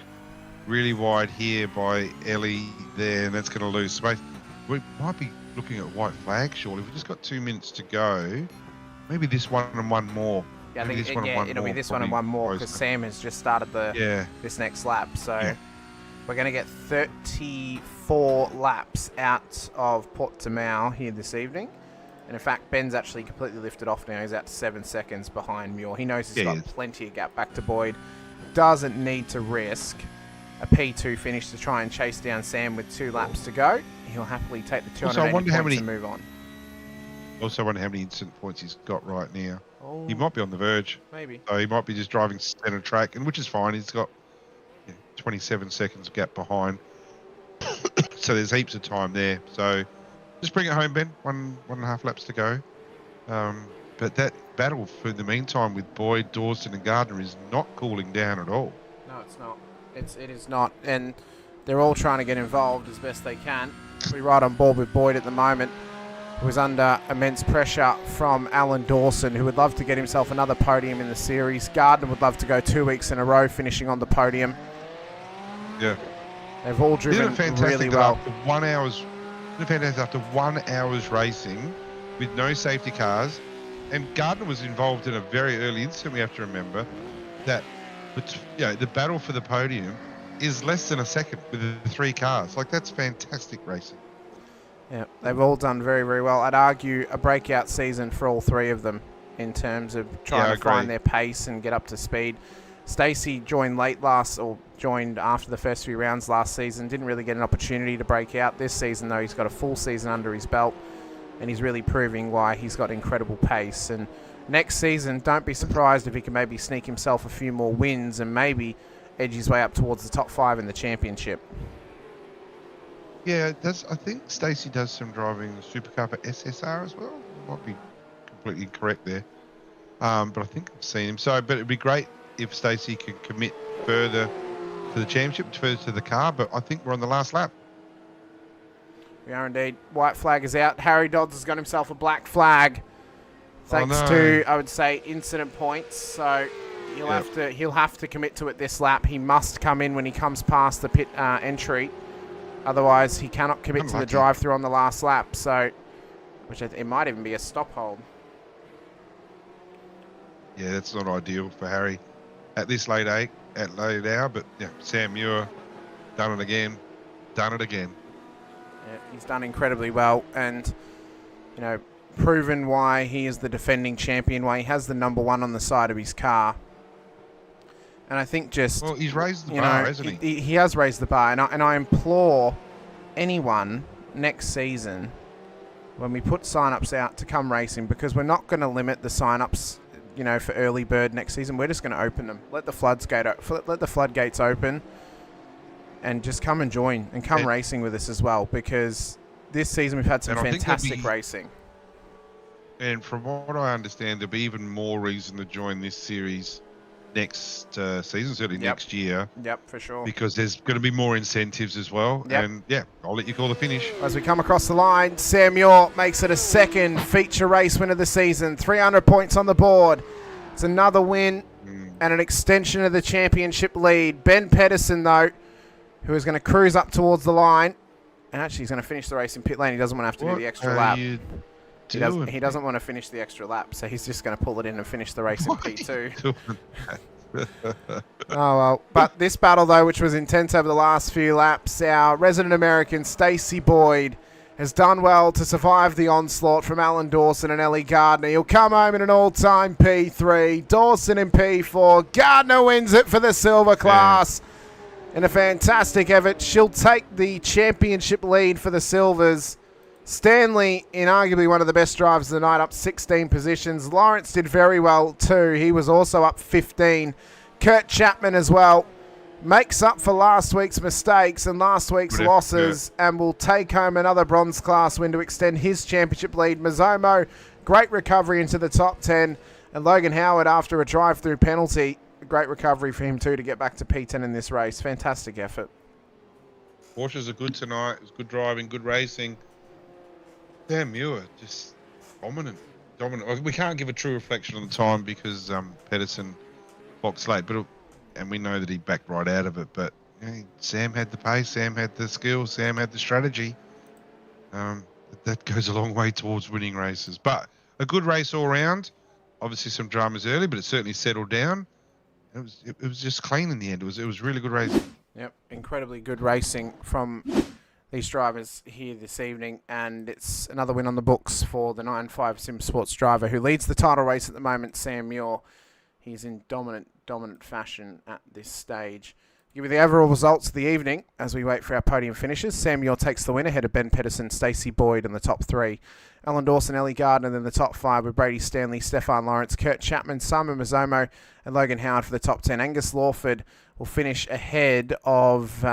Really wide here by Ellie there, and that's going to lose space. We might be looking at white flag, surely. We've just got 2 minutes to go. Maybe this one and one more. Yeah, I think it'll be this one and one more, because Sam has just started this next lap. So we're going to get 34 laps out of Portimao here this evening. And in fact, Ben's actually completely lifted off now. He's out to 7 seconds behind Muir. He knows he's got plenty of gap back to Boyd. Doesn't need to risk a P2 finish to try and chase down Sam with 2 laps to go. He'll happily take the 280 points and move on. Also, I wonder how many instant points he's got right now. Oh, He might be on the verge. maybe. So he might be just driving center track, and which is fine. He's got 27 seconds gap behind. So there's heaps of time there. So just bring it home, Ben. 1.5 laps to go. But that battle for the meantime with Boyd, Dawson, and Gardner is not cooling down at all. No, it's not. It is not. And they're all trying to get involved as best they can. We're right on board with Boyd at the moment, who is under immense pressure from Alan Dawson, who would love to get himself another podium in the series. Gardner would love to go 2 weeks in a row, finishing on the podium. Yeah. They've all driven really well. After 1 hour's racing with no safety cars, and Gardner was involved in a very early incident. We have to remember that the battle for the podium is less than a second with the 3 cars. Like, that's fantastic racing. Yeah, they've all done very, very well. I'd argue a breakout season for all 3 of them in terms of trying to find their pace and get up to speed. Stacey joined joined after the first few rounds last season. Didn't really get an opportunity to break out this season, though. He's got a full season under his belt, and he's really proving why he's got incredible pace. And next season, don't be surprised if he can maybe sneak himself a few more wins and maybe edge his way up towards the top 5 in the championship. Yeah, I think Stacey does some driving the Super Cup at SSR as well. Might be completely incorrect there. But I think I've seen him. But it'd be great if Stacey could commit further to the championship, further to the car. But I think we're on the last lap. We are indeed. White flag is out. Harry Dodds has got himself a black flag, thanks to, I would say, incident points. So he'll have to commit to it this lap. He must come in when he comes past the pit entry. Otherwise, he cannot commit to the drive-through on the last lap. So, it might even be a stop hold. Yeah, that's not ideal for Harry at this late hour. But yeah, Sam Muir done it again. Yeah, he's done incredibly well, and proven why he is the defending champion, why he has the number 1 on the side of his car. And I think he's raised the bar, hasn't he? He has raised the bar, and I implore anyone next season, when we put sign-ups out, to come racing, because we're not going to limit the sign-ups, for early bird next season. We're just going to open them. Let the floodgates open, and just come and join and come racing with us as well, because this season we've had some fantastic racing. And from what I understand, there'll be even more reason to join this series next season, certainly next year. Yep, for sure. Because there's going to be more incentives as well. Yep. And yeah, I'll let you call the finish. As we come across the line, Sam Muir makes it a second feature race win of the season. 300 points on the board. It's another win and an extension of the championship lead. Ben Pedersen, though, who is going to cruise up towards the line. And actually, he's going to finish the race in pit lane. He doesn't want to have to do the extra lap. He doesn't want to finish the extra lap, so he's just going to pull it in and finish the race in P2. Oh, well. But this battle, though, which was intense over the last few laps, our resident American, Stacey Boyd, has done well to survive the onslaught from Alan Dawson and Ellie Gardner. He'll come home in an all-time P3. Dawson in P4. Gardner wins it for the silver class. In a fantastic effort, she'll take the championship lead for the silvers. Stanley, in arguably one of the best drivers of the night, up 16 positions. Lawrence did very well too. He was also up 15. Kurt Chapman as well makes up for last week's mistakes and last week's losses and will take home another bronze class win to extend his championship lead. Mazomo, great recovery into the top 10. And Logan Howard, after a drive-through penalty, a great recovery for him too to get back to P10 in this race. Fantastic effort. Porsches are good tonight. It was good driving, good racing. Sam Muir, just dominant. We can't give a true reflection on the time because Pedersen boxed late, and we know that he backed right out of it. But Sam had the pace, Sam had the skill, Sam had the strategy. That goes a long way towards winning races. But a good race all round. Obviously some dramas early, but it certainly settled down. It was just clean in the end. It was really good racing. Yep, incredibly good racing from these drivers here this evening, and it's another win on the books for the 9.5 Sim Sports driver who leads the title race at the moment, Sam Muir. He's in dominant fashion at this stage. Give you the overall results of the evening as we wait for our podium finishes. Sam Muir takes the win ahead of Ben Pedersen, Stacey Boyd in the top 3. Alan Dawson, Ellie Gardner in the top 5 with Brady Stanley, Stefan Lawrence, Kurt Chapman, Simon Mazzomo and Logan Howard for the top 10. Angus Lawford will finish ahead of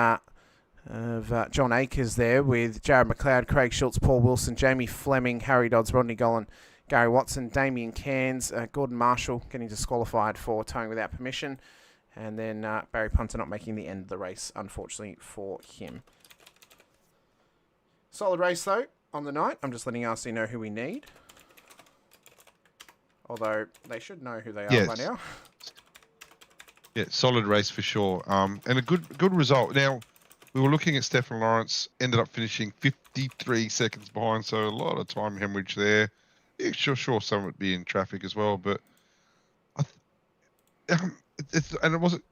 John Akers there with Jared McLeod, Craig Schultz, Paul Wilson, Jamie Fleming, Harry Dodds, Rodney Gollan, Gary Watson, Damien Cairns, Gordon Marshall getting disqualified for towing without permission. And then Barry Punter not making the end of the race, unfortunately for him. Solid race, though, on the night. I'm just letting RC know who we need. Although, they should know who they are by now. Yeah, solid race for sure. And a good result. Now, we were looking at Stefan Lawrence, ended up finishing 53 seconds behind, so a lot of time hemorrhage there. Yeah, sure, some would be in traffic as well, but it wasn't.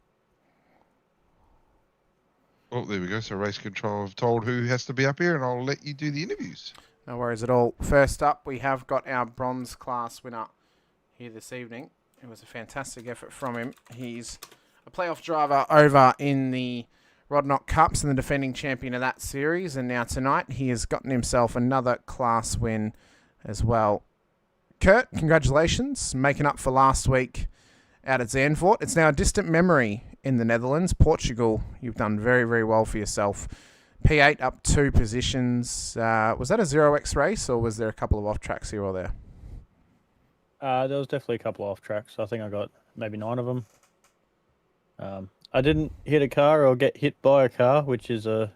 Oh, there we go. So race control have told who has to be up here, and I'll let you do the interviews. No worries at all. First up, we have got our bronze class winner here this evening. It was a fantastic effort from him. He's a playoff driver over in the Rodnock Cups and the defending champion of that series. And now tonight, he has gotten himself another class win as well. Kurt, congratulations. Making up for last week out at Zandvoort. It's now a distant memory in the Netherlands. Portugal, you've done very, very well for yourself. P8 up 2 positions. Was that a 0x race or was there a couple of off tracks here or there? There was definitely a couple of off tracks. I think I got maybe 9 of them. I didn't hit a car or get hit by a car, which is a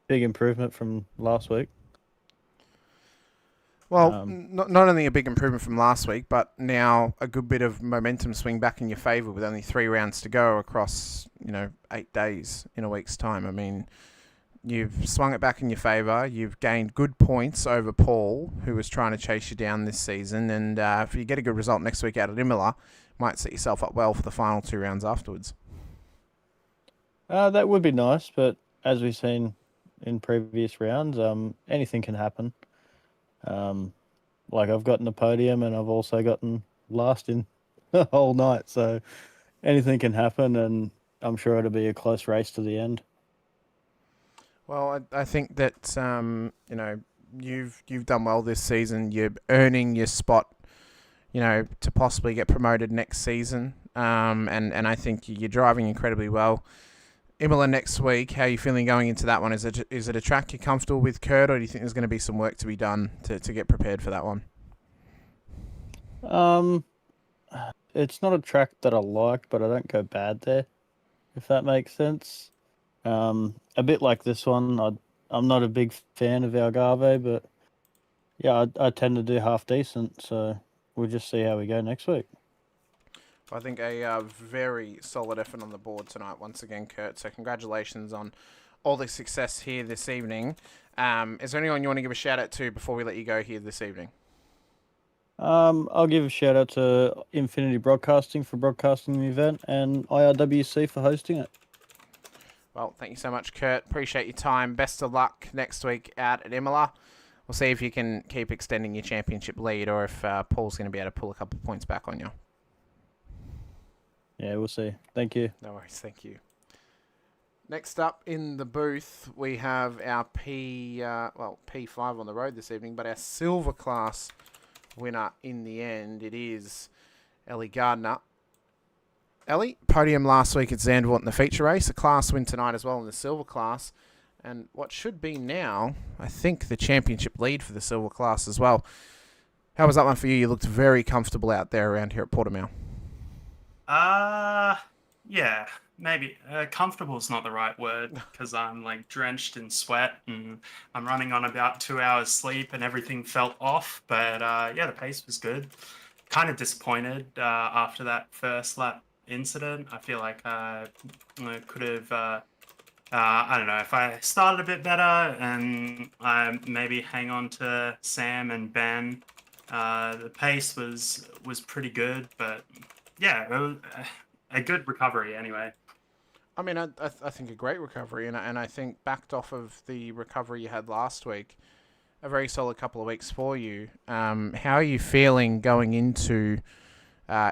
big improvement from last week. Well, not only a big improvement from last week, but now a good bit of momentum swing back in your favour with only 3 rounds to go across, 8 days in a week's time. I mean, you've swung it back in your favour. You've gained good points over Paul, who was trying to chase you down this season. And if you get a good result next week out at Imola, might set yourself up well for the final 2 rounds afterwards. That would be nice, but as we've seen in previous rounds, anything can happen. Like I've gotten a podium and I've also gotten last in the whole night, so anything can happen, and I'm sure it'll be a close race to the end. Well, I think that you've done well this season. You're earning your spot, to possibly get promoted next season. And I think you're driving incredibly well. Imola next week, how are you feeling going into that one? Is it a track you're comfortable with, Kurt, or do you think there's going to be some work to be done to get prepared for that one? It's not a track that I like, but I don't go bad there, if that makes sense. A bit like this one, I'm not a big fan of Algarve, but yeah, I tend to do half decent, so we'll just see how we go next week. I think a very solid effort on the board tonight once again, Kurt. So congratulations on all the success here this evening. Is there anyone you want to give a shout out to before we let you go here this evening? I'll give a shout out to Infinity Broadcasting for broadcasting the event and IRWC for hosting it. Well, thank you so much, Kurt. Appreciate your time. Best of luck next week out at Imola. We'll see if you can keep extending your championship lead or if Paul's going to be able to pull a couple of points back on you. Yeah, we'll see. Thank you. No worries. Thank you. Next up in the booth, we have our P5 on the road this evening, but our silver class winner in the end, it is Ellie Gardner. Ellie, podium last week at Zandvoort in the feature race, a class win tonight as well in the silver class, and what should be now, I think, the championship lead for the silver class as well. How was that one for you? You looked very comfortable out there around here at Portimao. Yeah, maybe. Comfortable is not the right word because I'm like drenched in sweat and I'm running on about 2 hours sleep and everything felt off. But yeah, the pace was good. Kind of disappointed after that first lap incident. I feel like I could have, I don't know, if I started a bit better and maybe hang on to Sam and Ben. The pace was pretty good, but yeah, it was a good recovery anyway. I mean, I think a great recovery, and I think backed off of the recovery you had last week, a very solid couple of weeks for you. How are you feeling going into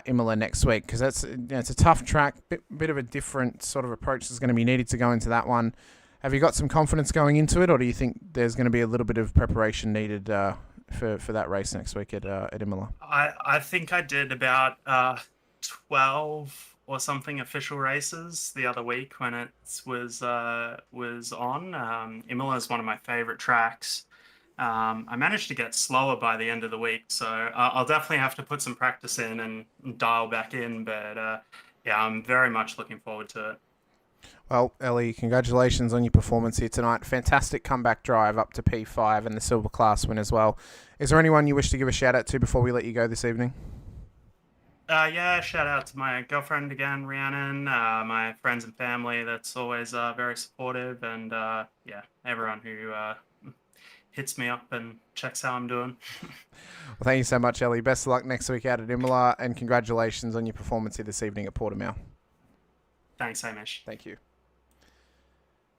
Imola next week, because it's a tough track, bit of a different sort of approach that's going to be needed to go into that one. Have you got some confidence going into it, or do you think there's going to be a little bit of preparation needed for that race next week at Imola? I think I did about 12 or something official races the other week when it was on. Imola is one of my favorite tracks. I managed to get slower by the end of the week, so I'll definitely have to put some practice in and dial back in. But yeah, I'm very much looking forward to it. Well, Ellie, congratulations on your performance here tonight. Fantastic comeback drive up to P5 and the silver class win as well. Is there anyone you wish to give a shout out to before we let you go this evening? Yeah, shout out to my girlfriend again, Rhiannon, my friends and family. That's always very supportive, and yeah, everyone who hits me up and checks how I'm doing. Well, thank you so much, Ellie. Best of luck next week out at Imola, and congratulations on your performance here this evening at Portimao. Thanks, Hamish. Thank you.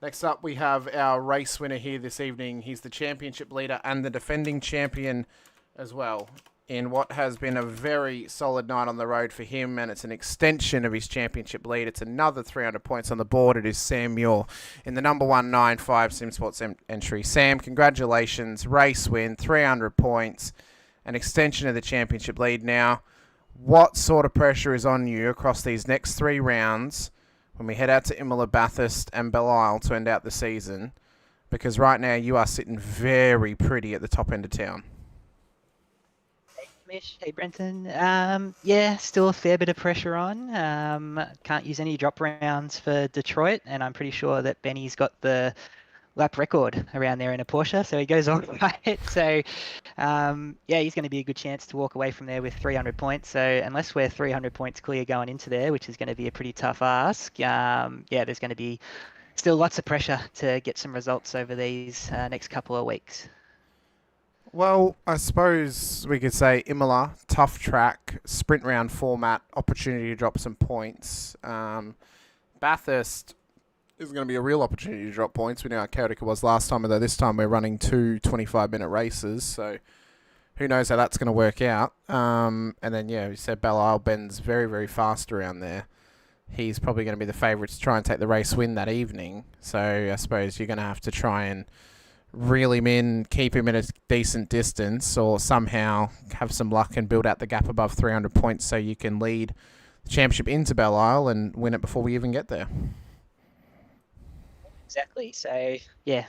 Next up, we have our race winner here this evening. He's the championship leader and the defending champion as well, in what has been a very solid night on the road for him, and it's an extension of his championship lead. It's another 300 points on the board. It is Sam Muir in the number 195 SimSports entry. Sam, congratulations. Race win, 300 points, an extension of the championship lead. Now, what sort of pressure is on you across these next 3 rounds when we head out to Imola, Bathurst and Belle Isle to end out the season? Because right now you are sitting very pretty at the top end of town. Hamish, hey Brenton. Yeah, still a fair bit of pressure on. Can't use any drop rounds for Detroit, and I'm pretty sure that Benny's got the lap record around there in a Porsche, so he goes on right. So, yeah, he's going to be a good chance to walk away from there with 300 points. So unless we're 300 points clear going into there, which is going to be a pretty tough ask, yeah, there's going to be still lots of pressure to get some results over these next couple of weeks. Well, I suppose we could say Imola, tough track, sprint round format, opportunity to drop some points. Bathurst is going to be a real opportunity to drop points. We know how chaotic it was last time, although this time we're running 2 25-minute races, so who knows how that's going to work out. And then, yeah, we said Belle Isle. Ben's very, very fast around there. He's probably going to be the favourite to try and take the race win that evening, so I suppose you're going to have to try and reel him in, keep him at a decent distance, or somehow have some luck and build out the gap above 300 points so you can lead the championship into Belle Isle and win it before we even get there. Exactly. So, yeah,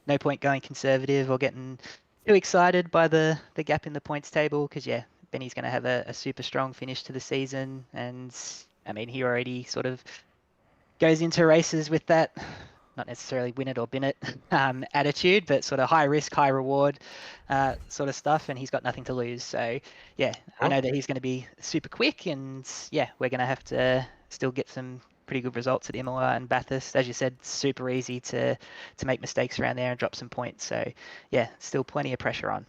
no point going conservative or getting too excited by the gap in the points table because, yeah, Benny's going to have a super strong finish to the season. And, I mean, he already sort of goes into races with that, not necessarily win it or bin it attitude, but sort of high risk, high reward sort of stuff, and he's got nothing to lose. So, yeah, I know that he's going to be super quick, and yeah, we're going to have to still get some pretty good results at Imola and Bathurst. As you said, super easy to make mistakes around there and drop some points. So, yeah, still plenty of pressure on.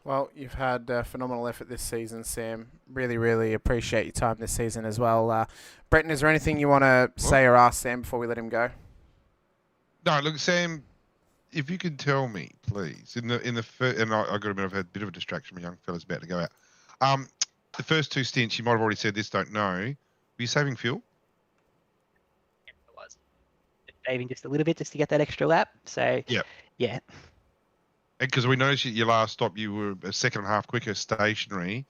Well, you've had a phenomenal effort this season, Sam. Really, really appreciate your time this season as well. Brenton, is there anything you want to say or ask Sam before we let him go? No, look, Sam, if you could tell me, please, in the first, and I got to admit, I've had a bit of a distraction. My young fella's about to go out. The first 2 stints, you might have already said this, don't know. Were you saving fuel? Yeah, I was. Saving just a little bit just to get that extra lap. So, yeah. Because we noticed at your last stop, you were a second and a half quicker stationary,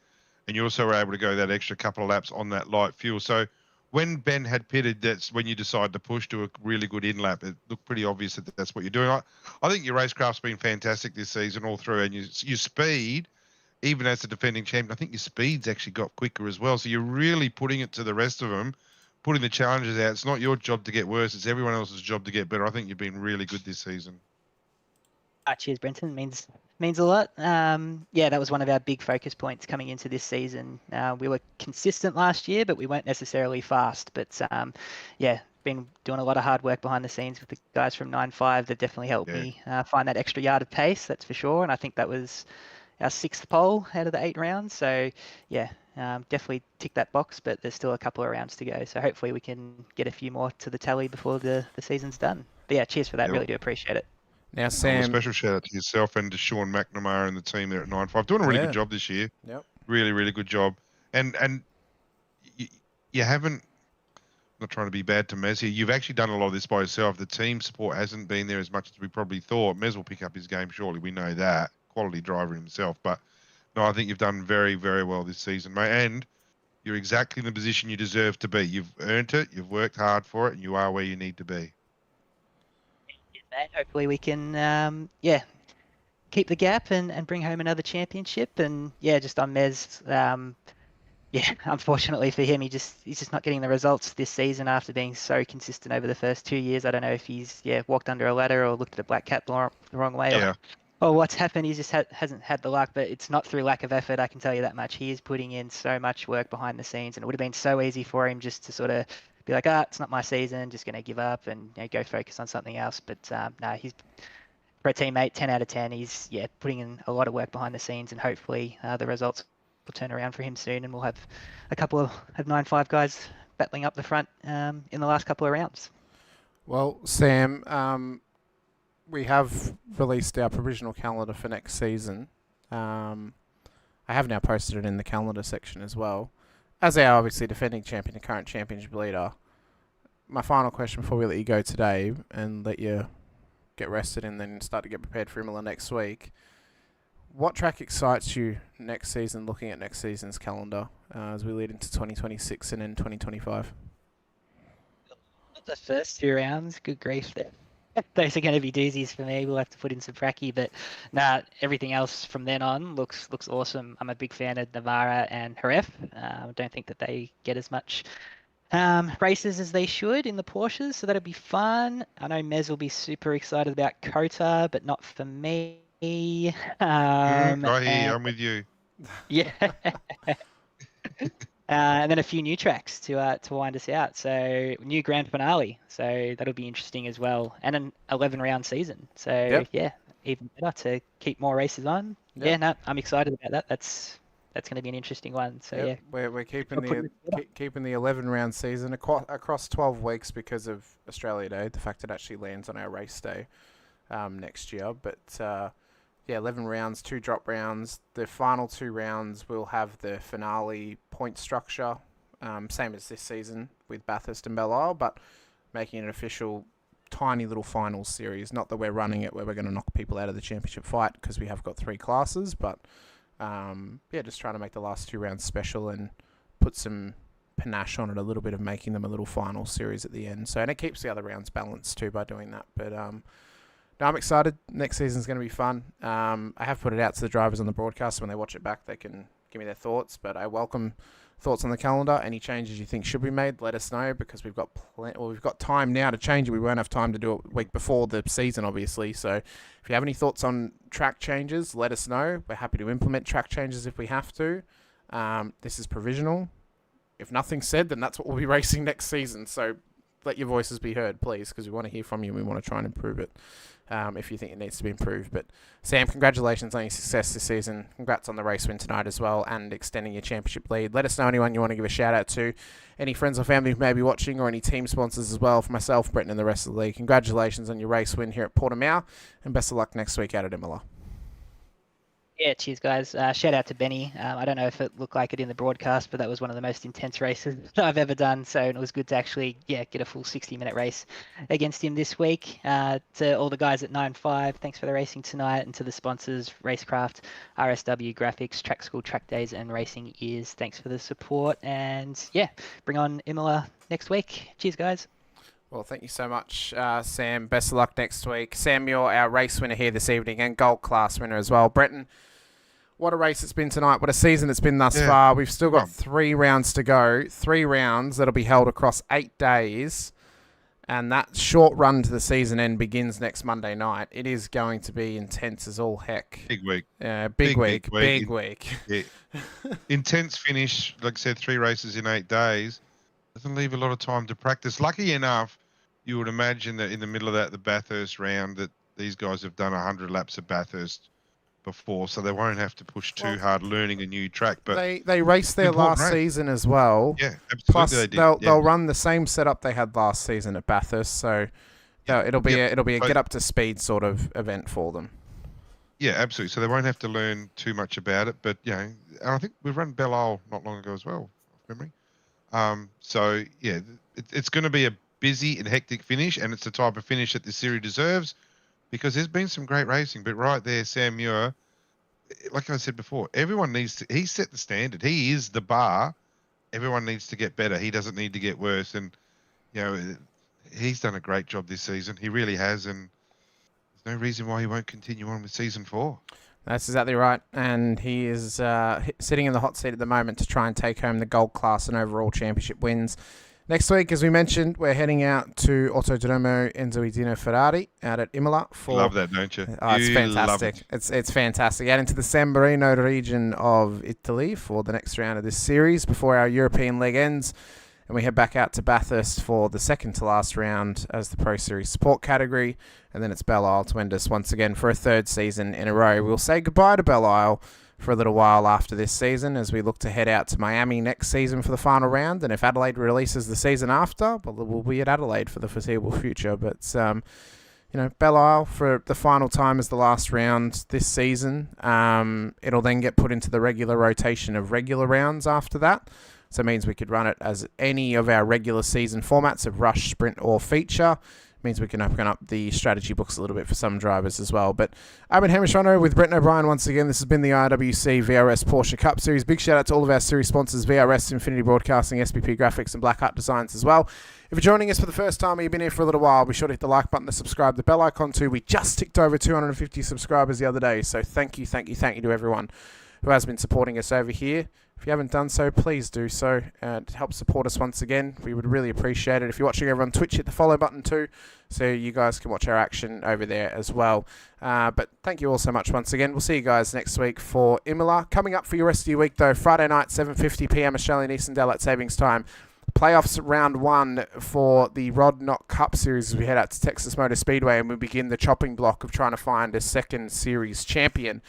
and you also were able to go that extra couple of laps on that light fuel. So, when Ben had pitted, that's when you decided to push to a really good in-lap. It looked pretty obvious that that's what you're doing. I think your racecraft's been fantastic this season all through, and your speed, even as the defending champion, I think your speed's actually got quicker as well. So you're really putting it to the rest of them, putting the challenges out. It's not your job to get worse. It's everyone else's job to get better. I think you've been really good this season. Cheers, Brenton. Means a lot. Yeah, that was one of our big focus points coming into this season. We were consistent last year, but we weren't necessarily fast. But yeah, been doing a lot of hard work behind the scenes with the guys from 9.5. They've definitely helped me find that extra yard of pace, that's for sure. And I think that was our 6th pole out of the 8 rounds. So yeah, definitely tick that box, but there's still a couple of rounds to go. So hopefully we can get a few more to the tally before the season's done. But yeah, cheers for that. Really do appreciate it. Now, Sam, a special shout out to yourself and to Sean McNamara and the team there at 9.5. Doing a really good job this year. Yep. Really, really good job. and you haven't. I'm not trying to be bad to Mez here. You've actually done a lot of this by yourself. The team support hasn't been there as much as we probably thought. Mez will pick up his game surely. We know that. Quality driver himself, but no, I think you've done very, very well this season, mate. And you're exactly in the position you deserve to be. You've earned it. You've worked hard for it, and you are where you need to be. Hopefully we can, keep the gap and bring home another championship. And just on Mez, unfortunately for him, he's just not getting the results this season after being so consistent over the first 2 years. I don't know if he's walked under a ladder or looked at a black cat the wrong way. Or what's happened. He just hasn't had the luck, but it's not through lack of effort. I can tell you that much. He is putting in so much work behind the scenes, and it would have been so easy for him just to sort of be like, it's not my season, just going to give up and go focus on something else. But no, he's for a teammate, 10 out of 10. He's putting in a lot of work behind the scenes, and hopefully the results will turn around for him soon, and we'll have a couple of 9-5 guys battling up the front in the last couple of rounds. Well, Sam, we have released our provisional calendar for next season. I have now posted it in the calendar section as well. As our obviously defending champion and current championship leader, my final question before we let you go today and let you get rested and then start to get prepared for Imola next week. What track excites you next season, looking at next season's calendar as we lead into 2026 and then 2025? The first 2 rounds, good grief. Those are going to be doozies for me. We'll have to put in some pracky, but everything else from then on looks awesome. I'm a big fan of Navarra and Jerez. I don't think that they get as much races as they should in the Porsches, so that'll be fun. I know Mez will be super excited about Kota, but not for me. I'm with you. Yeah. And then a few new tracks to wind us out. So new grand finale. So that'll be interesting as well. And an 11-round season. So even better to keep more races on. Yep. I'm excited about that. That's going to be an interesting one. So we're keeping the 11-round season across 12 weeks because of Australia Day. The fact it actually lands on our race day next year, but. 11 rounds, 2 drop rounds. The final 2 rounds will have the finale point structure, same as this season with Bathurst and Belle Isle, but making it an official tiny little finals series. Not that we're running it where we're going to knock people out of the championship fight because we have got 3 classes, but just trying to make the last 2 rounds special and put some panache on it, a little bit of making them a little final series at the end. So, and it keeps the other rounds balanced too by doing that. But no, I'm excited. Next season's going to be fun. I have put it out to the drivers on the broadcast. So when they watch it back, they can give me their thoughts. But I welcome thoughts on the calendar. Any changes you think should be made, let us know, because we've got we've got time now to change it. We won't have time to do it a week before the season, obviously. So if you have any thoughts on track changes, let us know. We're happy to implement track changes if we have to. This is provisional. If nothing's said, then that's what we'll be racing next season. So let your voices be heard, please, because we want to hear from you and we want to try and improve it if you think it needs to be improved. But Sam, congratulations on your success this season. Congrats on the race win tonight as well and extending your championship lead. Let us know anyone you want to give a shout out to, any friends or family who may be watching, or any team sponsors as well. For myself, Brenton, and the rest of the league, congratulations on your race win here at Portimao, and best of luck next week out at Imola. Yeah, cheers, guys. Shout out to Benny. I don't know if it looked like it in the broadcast, but that was one of the most intense races I've ever done. So it was good to actually, get a full 60-minute race against him this week. To all the guys at 9.5, thanks for the racing tonight. And to the sponsors, Racecraft, RSW, Graphics, Track School, Track Days, and Racing Ears, thanks for the support. And bring on Imola next week. Cheers, guys. Well, thank you so much, Sam. Best of luck next week. Sam, you're our race winner here this evening and gold class winner as well. Brenton, what a race it's been tonight. What a season it's been thus far. We've still got 3 rounds to go. 3 rounds that'll be held across 8 days. And that short run to the season end begins next Monday night. It is going to be intense as all heck. Big week. Big week. Yeah. Intense finish. Like I said, 3 races in 8 days. Doesn't leave a lot of time to practice. Lucky enough, you would imagine that in the middle of that, the Bathurst round, that these guys have done 100 laps of Bathurst before, so they won't have to push too hard learning a new track. But they raced their last season as well. Yeah, absolutely. Plus, they did. they'll run the same setup they had last season at Bathurst, so it'll be a get up to speed sort of event for them. Yeah, absolutely. So they won't have to learn too much about it, but and I think we've run Belle Isle not long ago as well, off memory. So yeah, it's going to be a busy and hectic finish, and it's the type of finish that the series deserves, because there's been some great racing. But right there, Sam Muir, like I said before, everyone needs to. He set the standard. He is the bar. Everyone needs to get better. He doesn't need to get worse. And he's done a great job this season. He really has, and there's no reason why he won't continue on with season 4. That's exactly right. And he is sitting in the hot seat at the moment to try and take home the gold class and overall championship wins. Next week, as we mentioned, we're heading out to Autodromo Enzo Dino Ferrari out at Imola. Love that, don't you? Oh, it's fantastic. It's fantastic. Out into the San Marino region of Italy for the next round of this series before our European leg ends. And we head back out to Bathurst for the second to last round as the Pro Series support category. And then it's Belle Isle to end us once again for a third season in a row. We'll say goodbye to Belle Isle for a little while after this season as we look to head out to Miami next season for the final round. And if Adelaide releases the season after, well, we'll be at Adelaide for the foreseeable future. But, Belle Isle for the final time as the last round this season. It'll then get put into the regular rotation of regular rounds after that. So it means we could run it as any of our regular season formats of rush, sprint, or feature. It means we can open up the strategy books a little bit for some drivers as well. But I've been Hamish Munro with Brenton O'Brien once again. This has been the IRWC VRS Porsche Cup Series. Big shout out to all of our series sponsors, VRS, Infinity Broadcasting, SPP Graphics, and Blackheart Designs as well. If you're joining us for the first time or you've been here for a little while, be sure to hit the like button, the subscribe, the bell icon too. We just ticked over 250 subscribers the other day. So thank you to everyone who has been supporting us over here. If you haven't done so, please do so to help support us once again. We would really appreciate it. If you're watching over on Twitch, hit the follow button too, so you guys can watch our action over there as well. But thank you all so much once again. We'll see you guys next week for Imola. Coming up for your rest of your week though, Friday night, 7:50 p.m. Australian Eastern Daylight Savings Time. Playoffs round 1 for the Rod Knock Cup Series as we head out to Texas Motor Speedway and we begin the chopping block of trying to find a second series champion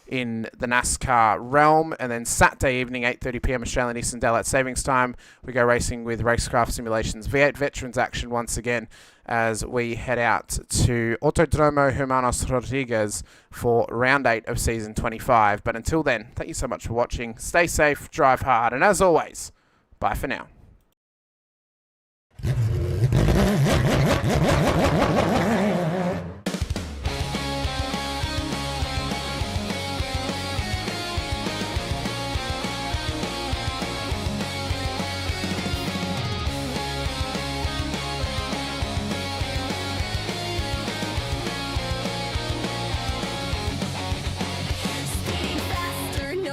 in the NASCAR realm. And then Saturday evening, 8:30 p.m. Australian Eastern Daylight Savings Time, we go racing with Racecraft Simulations V8 Veterans action once again as we head out to Autodromo Hermanos Rodriguez for round 8 of season 25. But until then, thank you so much for watching. Stay safe, drive hard, and as always, bye for now.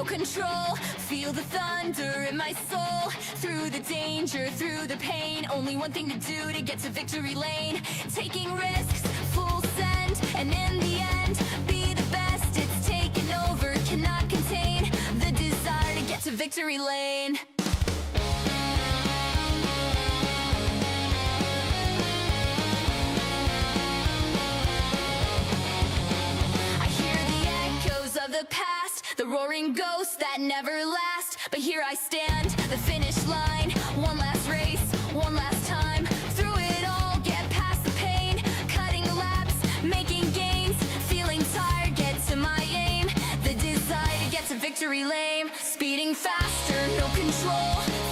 Control, feel the thunder in my soul, through the danger, through the pain, only one thing to do to get to victory lane, taking risks, full send, and in the end, be the best, it's taken over, cannot contain, the desire to get to victory lane. I hear the echoes of the past, the roaring ghosts that never last. But here I stand, the finish line. One last race, one last time. Through it all, get past the pain. Cutting the laps, making gains. Feeling tired, get to my aim. The desire to get to victory lane. Speeding faster, no control.